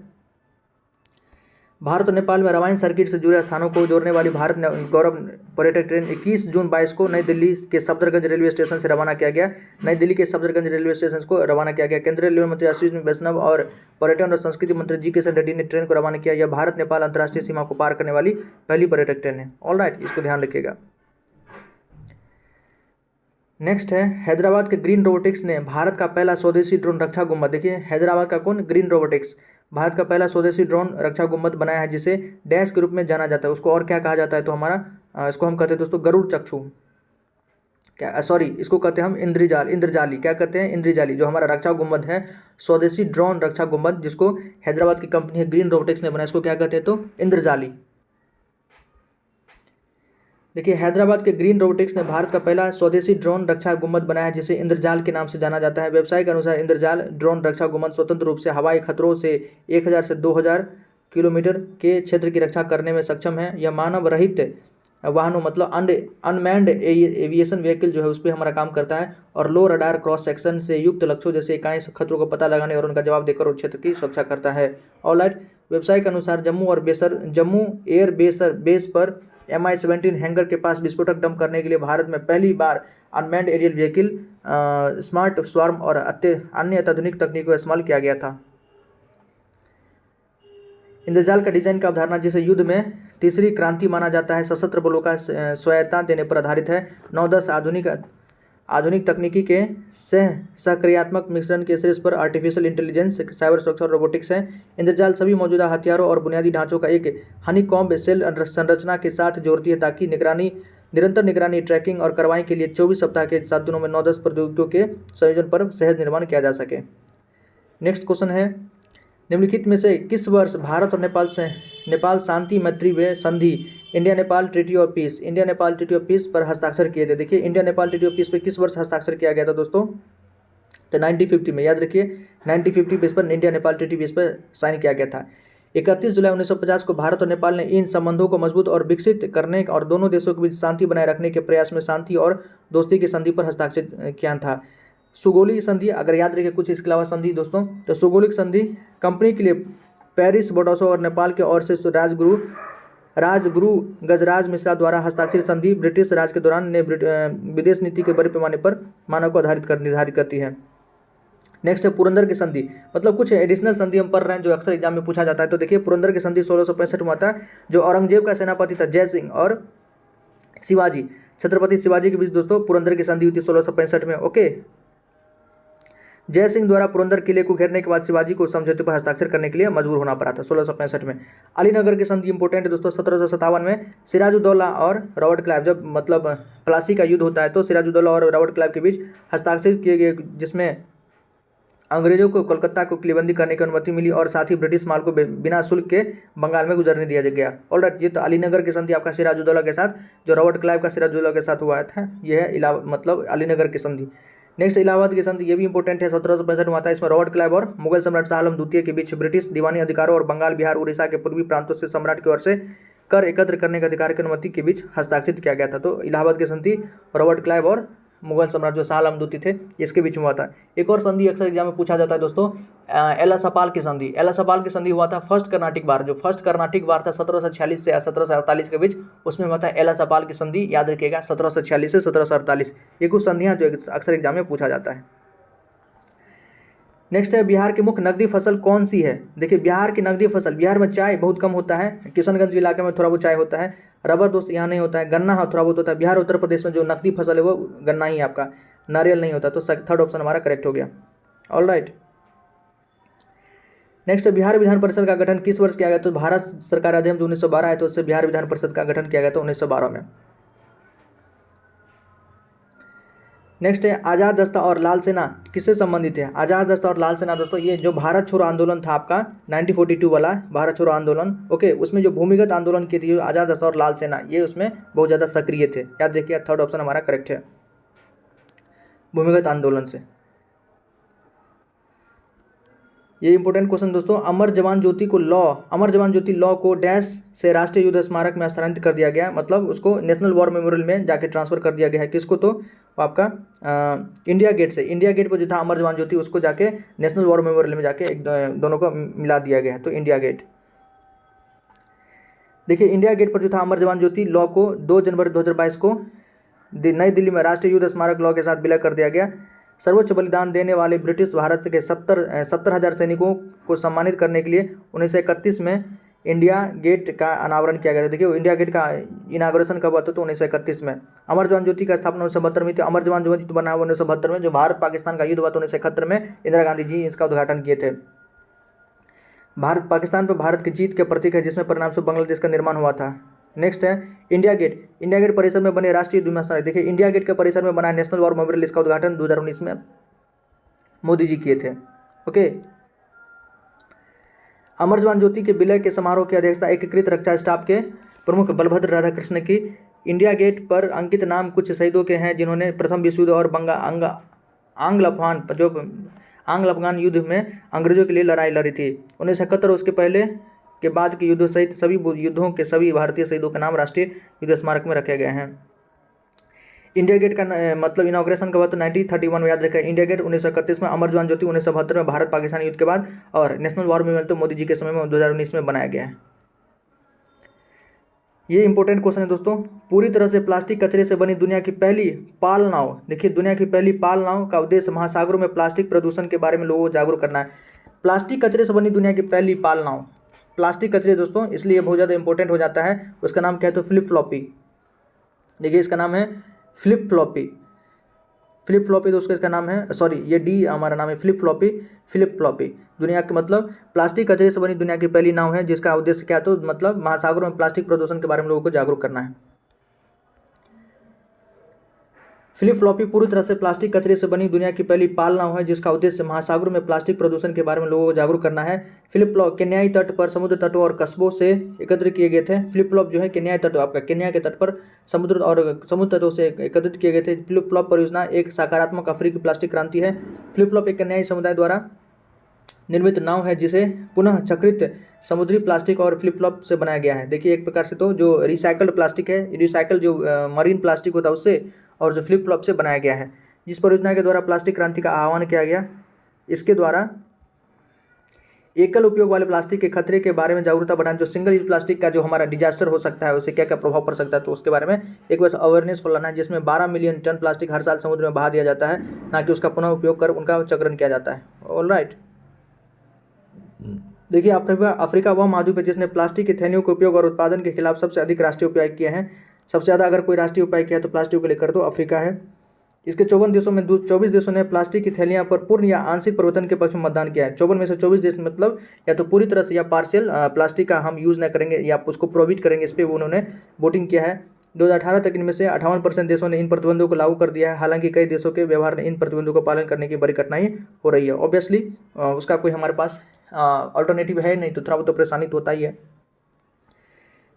A: भारत और नेपाल में रामायण सर्किट से जुड़े स्थानों को जोड़ने वाली भारत गौरव पर्यटक ट्रेन 21 जून 22 को नई दिल्ली के सफदरगंज रेलवे स्टेशन से रवाना किया गया। नई दिल्ली के सफदरगंज रेलवे स्टेशन को रवाना किया गया। केंद्रीय रेलवे मंत्री अश्विनी वैष्णव और पर्यटन और संस्कृति मंत्री जी किशन रेड्डी ने ट्रेन को रवाना किया। यह भारत नेपाल अंतर्राष्ट्रीय सीमा को पार करने वाली पहली पर्यटक ट्रेन है। ऑल राइट, इसको ध्यान रखिएगा। नेक्स्ट है, हैदराबाद के ग्रीन रोबोटिक्स ने भारत का पहला स्वदेशी ड्रोन रक्षा गुंबद, देखिए हैदराबाद का कौन, ग्रीन रोबोटिक्स, भारत का पहला स्वदेशी ड्रोन रक्षा गुंबद बनाया है, जिसे डैश के रूप में जाना जाता है। उसको और क्या कहा जाता है, तो हमारा इसको हम कहते हैं दोस्तों गरुड़ चक्षु, क्या सॉरी इसको कहते हैं हम इंद्रजाली, क्या कहते हैं, इंद्रजाली। जो हमारा रक्षा गुंबद है, स्वदेशी ड्रोन रक्षा गुंबद, जिसको हैदराबाद की कंपनी है ग्रीन रोबोटिक्स ने बनाया, इसको क्या कहते हैं, तो इंद्रजाली। देखिए हैदराबाद के ग्रीन रोबोटिक्स ने भारत का पहला स्वदेशी ड्रोन रक्षा गुंबद बनाया है, जिसे इंद्रजाल के नाम से जाना जाता है। वेबसाइट के अनुसार इंद्रजाल ड्रोन रक्षा गुंबद स्वतंत्र रूप से हवाई खतरों से 1000 से 2000 किलोमीटर के क्षेत्र की रक्षा करने में सक्षम है। यह मानव रहित वाहनों मतलब अनमैन्ड एविएशन व्हीकल जो है उस पर हमारा काम करता है, और लो रडार क्रॉस सेक्शन से युक्त लक्ष्यों जैसे इकाई खतरों को पता लगाने और उनका जवाब देकर उस क्षेत्र की सुरक्षा करता है। ऑलराइट, वेबसाइट के अनुसार जम्मू एयर बेस पर MI-17 हैंगर के पास विस्फोटक डंप करने के लिए भारत में पहली बार unmanned aerial vehicle smart swarm और अन्य अत्याधुनिक तकनीकों का इस्तेमाल किया गया था। इंद्रजाल का डिजाइन का अवधारणा, जिसे युद्ध में तीसरी क्रांति माना जाता है, सशस्त्र बलों का स्वायत्ता देने पर आधारित है। 9-10 आधुनिक तकनीकी के सहक्रियात्मक मिश्रण के शीर्ष पर आर्टिफिशियल इंटेलिजेंस, साइबर सुरक्षा और रोबोटिक्स है। इंद्रजाल सभी मौजूदा हथियारों और बुनियादी ढांचों का एक हनीकॉम्ब सेल संरचना के साथ जोड़ती है, ताकि निरंतर निगरानी, ट्रैकिंग और कार्रवाई के लिए 24 सप्ताह के 7 दिनों में 9-10 प्रौद्योगिकियों के संयोजन पर सहज निर्माण किया जा सके। नेक्स्ट क्वेश्चन है, निम्नलिखित में से किस वर्ष भारत और नेपाल शांति मैत्री संधि India Nepal treaty of peace पर हस्ताक्षर किए थे। देखिए India Nepal treaty of peace पर किस वर्ष हस्ताक्षर किया गया था दोस्तों, तो 1950 में, याद रखिए 1950 बेस पर इंडिया नेपाल ट्रीटी बेस पर साइन किया गया था। 31 जुलाई 1950 को भारत और नेपाल ने इन संबंधों को मजबूत और विकसित करने और दोनों देशों के बीच शांति बनाए रखने के प्रयास में शांति और दोस्ती की संधि पर हस्ताक्षर किया था। सुगोलिक संधि, अगर याद रखिए कुछ इसके अलावा संधि दोस्तों, तो सुगोलिक संधि कंपनी के लिए पेरिस बोडोसो और नेपाल के ओर से राजगुरु गजराज मिश्रा द्वारा हस्ताक्षरित संधि ब्रिटिश राज के दौरान ने विदेश नीति के बड़े पैमाने पर मानव को निर्धारित करती है। नेक्स्ट है पुरंदर की संधि, मतलब कुछ एडिशनल संधि हम पढ़ रहे हैं जो अक्सर एग्जाम में पूछा जाता है। तो देखिए पुरंदर की संधि 1665 में आता है, जो औरंगजेब का सेनापति था जय सिंह और शिवाजी, छत्रपति शिवाजी के बीच दोस्तों पुरंदर की संधि हुई थी 1665 में। ओके, जय सिंह द्वारा पुरंदर किले को घेरने के बाद शिवाजी को समझौते पर हस्ताक्षर करने के लिए मजबूर होना पड़ा था 1665 में। अलीनगर की संधि इंपोर्टेंट है दोस्तों, 1757 में सिराजुद्दौला और रॉबर्ट क्लाइव, जब मतलब प्लासी का युद्ध होता है तो सिराजुद्दौला और रॉबर्ट क्लाइव के बीच हस्ताक्षर किए गए, जिसमें अंग्रेजों को कोलकाता को किलेबंदी करने की अनुमति मिली और साथ ही ब्रिटिश माल को बिना शुल्क के बंगाल में गुजरने दिया गया। ऑलराइट, ये तो अलीनगर की संधि आपका सिराजुद्दौला के साथ, जो रॉबर्ट क्लाइव का सिराजुद्दौला के साथ हुआ था, यह है मतलब अलीनगर की संधि। नेक्स्ट इलाहाबाद की संधि, ये भी इंपॉर्टेंट है, 1765 में आता है। इसमें रॉबर्ट क्लाइव और मुगल सम्राट शाह आलम द्वितीय के बीच ब्रिटिश दीवानी अधिकारों और बंगाल, बिहार, उड़ीसा के पूर्वी प्रांतों से सम्राट की ओर से कर एकत्र करने के अधिकार की अनुमति के बीच हस्ताक्षरित किया गया था। तो इलाहाबाद की संधि रॉबर्ट क्लाइव और मुगल सम्राट जो शाह आलम द्वितीय थे, इसके बीच में हुआ था। एक और संधि अक्सर एग्जाम में पूछा जाता है दोस्तों, एलासपाल की संधि। एलासपाल की संधि हुआ था फर्स्ट कर्नाटिक वार, जो फर्स्ट कर्नाटिक वार था 1746 से 1748 के बीच, उसमें हुआ था एलासपाल की संधि, याद रखिएगा 1746 से 1748। ये कुछ संधियां जो अक्सर एग्जाम में पूछा जाता है। नेक्स्ट है बिहार की मुख्य नकदी फसल कौन सी है। देखिए बिहार की नकदी फसल, बिहार में चाय बहुत कम होता है, किशनगंज इलाके में थोड़ा बहुत चाय होता है, रबर दोस्त यहाँ नहीं होता है, गन्ना हाँ थोड़ा बहुत होता है। बिहार उत्तर प्रदेश में जो नकदी फसल है वो गन्ना ही है आपका, नारियल नहीं होता। तो थर्ड ऑप्शन हमारा करेक्ट हो गया। All right. Next Bihar Vidhan Parishad का गठन किस वर्ष किया गया। तो भारत सरकार अधिनियम जो 1912 है, तो उससे बिहार विधान परिषद का गठन किया गया था 1912 में। नेक्स्ट है आज़ाद दस्ता और लाल सेना किससे संबंधित है। आज़ाद दस्ता और लाल सेना दोस्तों ये जो भारत छोड़ो आंदोलन था आपका 1942 वाला भारत छोड़ो आंदोलन, ओके, उसमें जो भूमिगत आंदोलन की थी आज़ाद दस्ता और लाल सेना, ये उसमें बहुत ज़्यादा सक्रिय थे। याद रखिए थर्ड ऑप्शन हमारा करेक्ट है, भूमिगत आंदोलन से। ये इंपॉर्टेंट क्वेश्चन दोस्तों, अमर जवान ज्योति लॉ को डैश से राष्ट्रीय युद्ध स्मारक में स्थानांतरित कर दिया गया, मतलब उसको नेशनल वॉर मेमोरियल में जाके ट्रांसफर कर दिया गया है। किसको, तो आपका इंडिया गेट से, इंडिया गेट पर जो था अमर जवान ज्योति, उसको जाके नेशनल वॉर मेमोरियल में जाके दोनों को मिला दिया गया है। तो इंडिया गेट, देखिए इंडिया गेट पर जो था अमर जवान ज्योति लॉ को 2 जनवरी 2022 को नई दिल्ली में राष्ट्रीय युद्ध स्मारक लॉ के साथ विलय कर दिया गया। सर्वोच्च बलिदान देने वाले ब्रिटिश भारत के 70,000 सैनिकों को सम्मानित करने के लिए 1931 में इंडिया गेट का अनावरण किया गया था। देखिए इंडिया गेट का इनाग्रेशन कब हुआ था, तो 1931 में। अमर जवान ज्योति का स्थापना 1972 में थी। अमर जवान ज्योति बना हुआ 1972 में। जो भारत पाकिस्तान का युद्ध हुआ था 1971 में, इंदिरा गांधी जी इसका उद्घाटन किए थे। भारत पाकिस्तान पर भारत की जीत के प्रतीक है, जिसमें परिणाम स्वरूप बांग्लादेश का निर्माण हुआ था। नेक्स्ट है इंडिया गेट परिसर में बने राष्ट्रीय युद्ध स्मारक। देखिए इंडिया गेट के परिसर में बना नेशनल वॉर मेमोरियल, इसका उद्घाटन 2019 में मोदी जी किए थे। ओके, अमर जवान ज्योति के विलय के समारोह की अध्यक्षता एकीकृत रक्षा स्टाफ के प्रमुख बलभद्र राधाकृष्ण की। इंडिया गेट पर अंकित नाम कुछ शहीदों के हैं जिन्होंने प्रथम विश्व युद्ध और आंग्ल अफगान युद्ध में अंग्रेजों के लिए लड़ाई लड़ी थी 1971। उसके पहले के बाद के युद्धों सहित सभी युद्धों के सभी भारतीय शहीदों का नाम राष्ट्रीय युद्ध स्मारक में रखे गए हैं। इंडिया गेट का मतलब इनॉग्रेशन का बात तो 1931 में याद रखें। इंडिया गेट 1931 में, अमर जवान ज्योति 1972 में भारत पाकिस्तान युद्ध के बाद, और नेशनल वॉर मेमोरियल तो मोदी जी के समय में 2019 में बनाया गया है। ये इंपॉर्टेंट क्वेश्चन है दोस्तों, पूरी तरह से प्लास्टिक कचरे से बनी दुनिया की पहली पाल नाव। देखिए दुनिया की पहली पाल नाव का उद्देश्य महासागरों में प्लास्टिक प्रदूषण के बारे में लोगों को जागरूक करना है। प्लास्टिक कचरे से बनी दुनिया की पहली पाल नाव, प्लास्टिक कचरे दोस्तों, इसलिए बहुत ज़्यादा इंपॉर्टेंट हो जाता है। उसका नाम क्या है, तो फ्लिप फ्लॉपी। देखिए इसका नाम है फ्लिप फ्लॉपी। दोस्तों इसका नाम है, सॉरी ये डी हमारा नाम है फ्लिप फ्लॉपी। दुनिया के मतलब प्लास्टिक कचरे से बनी दुनिया की पहली नाव है, जिसका उद्देश्य क्या है, तो मतलब महासागरों में प्लास्टिक प्रदूषण के बारे में लोगों को जागरूक करना है। फ्लिप फ्लॉपी पूरी तरह से प्लास्टिक कचरे से बनी दुनिया की पहली पाल नाव है, जिसका उद्देश्य महासागरों में प्लास्टिक प्रदूषण के बारे में लोगों को जागरूक करना है। फ्लिप फ्लॉप केन्याई तट पर समुद्र तटों और कस्बों से एकत्र किए गए थे। फ्लिप फ्लॉप जो है केन्याई तट, आपका केन्या के तट पर समुद्र तटों से एकत्रित किए गए थे। फ्लिप फ्लॉप परियोजना एक सकारात्मक अफ्रीकी प्लास्टिक क्रांति है। फ्लिप फ्लॉप एक केन्याई समुदाय द्वारा निर्मित नाव है, जिसे पुनः चक्रित समुद्री प्लास्टिक और फ्लिप फ्लॉप से बनाया गया है। देखिए एक प्रकार से तो जो रिसाइकल्ड प्लास्टिक है, रिसाइकल जो मरीन प्लास्टिक होता है उससे, और जो फ्लिप फ्लॉप से बनाया गया है। जिस परियोजना के द्वारा प्लास्टिक क्रांति का आह्वान किया गया, इसके द्वारा एकल उपयोग वाले प्लास्टिक के खतरे के बारे में जागरूकता बढ़ाना। जो सिंगल यूज प्लास्टिक का जो हमारा डिजास्टर हो सकता है, उससे क्या क्या प्रभाव पड़ सकता है, तो उसके बारे में एक बस अवेयरनेस फैलाना है, जिसमें 12 मिलियन टन प्लास्टिक हर साल समुद्र में बहा दिया जाता है, ना कि उसका पुनः उपयोग कर उनका चक्रण किया जाता है। All right. देखिए अफ्रीका वह महाद्वीप है जिसने प्लास्टिक की थैलियों के उपयोग और उत्पादन के खिलाफ सबसे अधिक राष्ट्रीय उपाय किए हैं। सबसे ज़्यादा अगर कोई राष्ट्रीय उपाय किया है तो प्लास्टिक को लेकर तो अफ्रीका है। इसके 24 देशों ने प्लास्टिक की थैलियां पर पूर्ण या आंशिक परिवर्तन के पक्ष में मतदान किया है। 54 में से 24 देश, मतलब या तो पूरी तरह से या पार्शियल प्लास्टिक का हम यूज़ न करेंगे या उसको प्रोहिबिट करेंगे, इस पर उन्होंने वोटिंग किया है। 2018 तक इनमें से 58% देशों ने इन प्रतिबंधों को लागू कर दिया है। हालांकि कई देशों के व्यवहार में इन प्रतिबंधों का पालन करने की बड़ी कठिनाई हो रही है। ऑब्वियसली उसका कोई हमारे पास अल्टरनेटिव है नहीं, तो थोड़ा बहुत तो परेशानी तो होता ही है।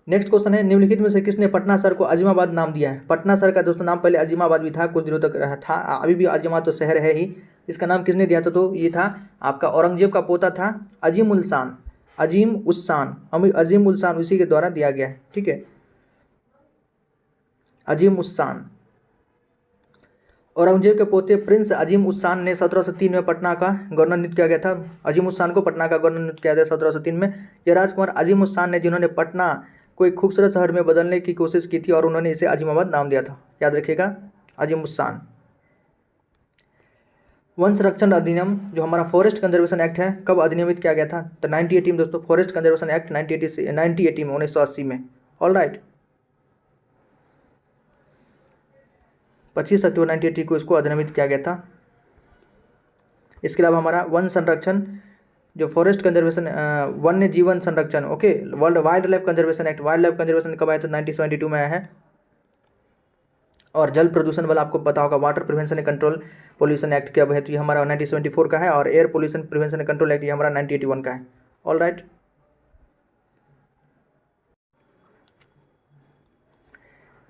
A: नेक्स्ट क्वेश्चन है, निम्नलिखित में से किसने पटना शहर को अजीमाबाद नाम दिया है। पटना शहर का दोस्तों नाम पहले अजीमाबाद भी था, कुछ दिनों तक रहा था, अभी भी अजीमा तो शहर है ही। इसका नाम किसने दिया था, तो ये था आपका औरंगजेब का पोता था अजीम उल शान, उसी के द्वारा दिया गया है। ठीक है, अजीम उस शान। औरंगजेब के पोते प्रिंस अजीम उस शान ने 1703 में पटना का गवर्नर नियुक्त किया गया था। अजीम उस शान को पटना का गवर्नर नियुक्त किया गया 1703 में। यह राजकुमार अजीम उस शान ने जिन्होंने पटना को एक खूबसूरत शहर में बदलने की कोशिश की थी, और उन्होंने इसे अजीमाबाद नाम दिया था। याद रखिएगा, अजीम उस शान। वन संरक्षण अधिनियम जो हमारा फॉरेस्ट कंजर्वेशन एक्ट है कब अधिनियमित किया गया था? तो 1980 में दोस्तों, फॉरेस्ट कंजर्वेशन एक्ट 1980 में, 1980 में। ऑल राइट, 25 अक्टूबर 1980 को इसको अधिनियमित किया गया था। इसके अलावा हमारा वन संरक्षण जो फॉरेस्ट कंजर्वेशन, वन्य जीवन संरक्षण, okay, world wild life conservation act, wild life conservation कब आया था? 1972 में आया है। और जल प्रदूषण वाला आपको पता होगा, water prevention and control pollution act कब है? तो ये हमारा 1974 का है। और air pollution prevention and control act ये हमारा 1981 का है। ऑल राइट,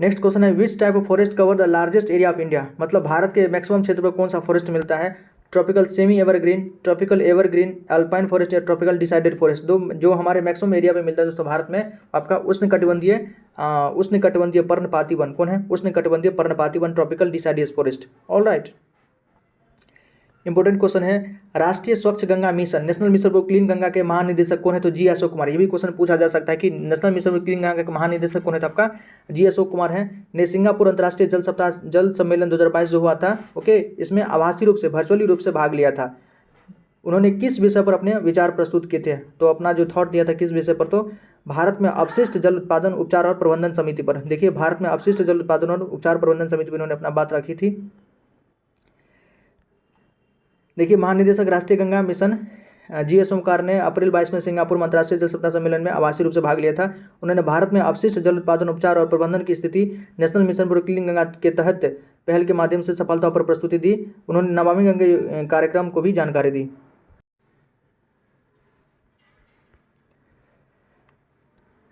A: नेक्स्ट क्वेश्चन है, which type of forest cover the largest area of India? मतलब भारत के मैक्सिमम क्षेत्र पर कौन सा फॉरेस्ट मिलता है? Tropical semi evergreen, tropical evergreen, alpine forest या ट्रॉपिकल डिसाइडेड फॉरेस्ट। दो जो हमारे मैक्सिमम एरिया पे मिलता है दोस्तों भारत में, आपका उष्णकटिबंधीय पर्णपाती वन। कौन है? उष्णकटिबंधीय पर्णपाती one, tropical decided forest. All right, important question है, राष्ट्रीय स्वच्छ Ganga mission, national mission for clean Ganga के महानिदेशक कौन है? तो जी अशोक कुमार। ये भी क्वेश्चन पूछा जा सकता है कि national mission for clean Ganga के महानिदेशक कौन है? तो आपका जी अशोक कुमार है। ने सिंगापुर अंतर्राष्ट्रीय जल सम्मेलन 2022 जो हुआ था, ओके, इसमें आभासी रूप से, वर्चुअली रूप से भाग लिया था। उन्होंने किस विषय पर अपने विचार प्रस्तुत किए थे? तो अपना जो थॉट दिया था किस विषय पर? तो भारत में अपशिष्ट जल उत्पादन उपचार और प्रबंधन समिति पर। देखिए, भारत में अपशिष्ट जल उत्पादन और उपचार प्रबंधन समिति पर उन्होंने अपना बात रखी थी। देखिए, महानिदेशक राष्ट्रीय गंगा मिशन जी अशोक कुमार ने अप्रैल 22 में सिंगापुर में अंतर्राष्ट्रीय जल सप्ताह सम्मेलन में आभासी रूप से भाग लिया था। उन्होंने भारत में अपशिष्ट जल उत्पादन, उपचार और प्रबंधन की स्थिति national mission for clean Ganga के तहत पहल के माध्यम से सफलता पर प्रस्तुति दी। उन्होंने नमामि गंगे कार्यक्रम को भी जानकारी दी।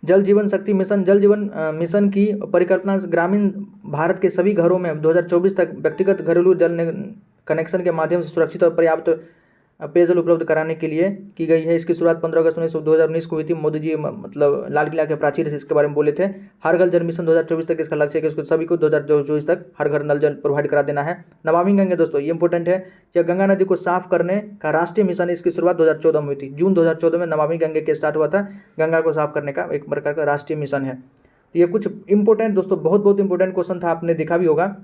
A: जल जीवन शक्ति मिशन, जल जीवन मिशन की परिकल्पना ग्रामीण भारत के सभी घरों में 2024 तक व्यक्तिगत घरेलू जल कनेक्शन के माध्यम से सुरक्षित और पर्याप्त पेयजल उपलब्ध कराने के लिए की गई है। इसकी शुरुआत 15 अगस्त 2019 को हुई थी। मोदी जी मतलब लाल किला के प्राचीर से इसके बारे में बोले थे। हर घर जल मिशन 2024 तक इसका लक्ष्य है कि उसको सभी को 2024 तक हर घर नल जल प्रोवाइड करा देना है। नमामि गंगे दोस्तों, ये इंपॉर्टेंट है कि गंगा नदी को साफ करने का राष्ट्रीय मिशन है। इसकी शुरुआत 2014 में हुई थी। जून 2014 में नमामि गंगे के स्टार्ट हुआ था। गंगा को साफ करने का एक प्रकार का राष्ट्रीय मिशन है। तो ये कुछ इंपॉर्टेंट दोस्तों, बहुत इंपॉर्टेंट क्वेश्चन था, आपने देखा भी होगा,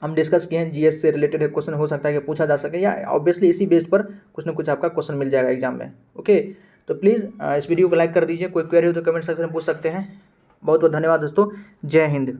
A: हम डिस्कस किए हैं। जीएस से रिलेटेड एक क्वेश्चन हो सकता है कि पूछा जा सके, या ऑब्वियसली इसी बेस्ड पर कुछ ना कुछ आपका क्वेश्चन मिल जाएगा एग्जाम में। ओके, तो प्लीज़ इस वीडियो को लाइक कर दीजिए। कोई क्वेरी हो तो कमेंट सेक्शन में पूछ सकते हैं। बहुत बहुत धन्यवाद दोस्तों। जय हिंद।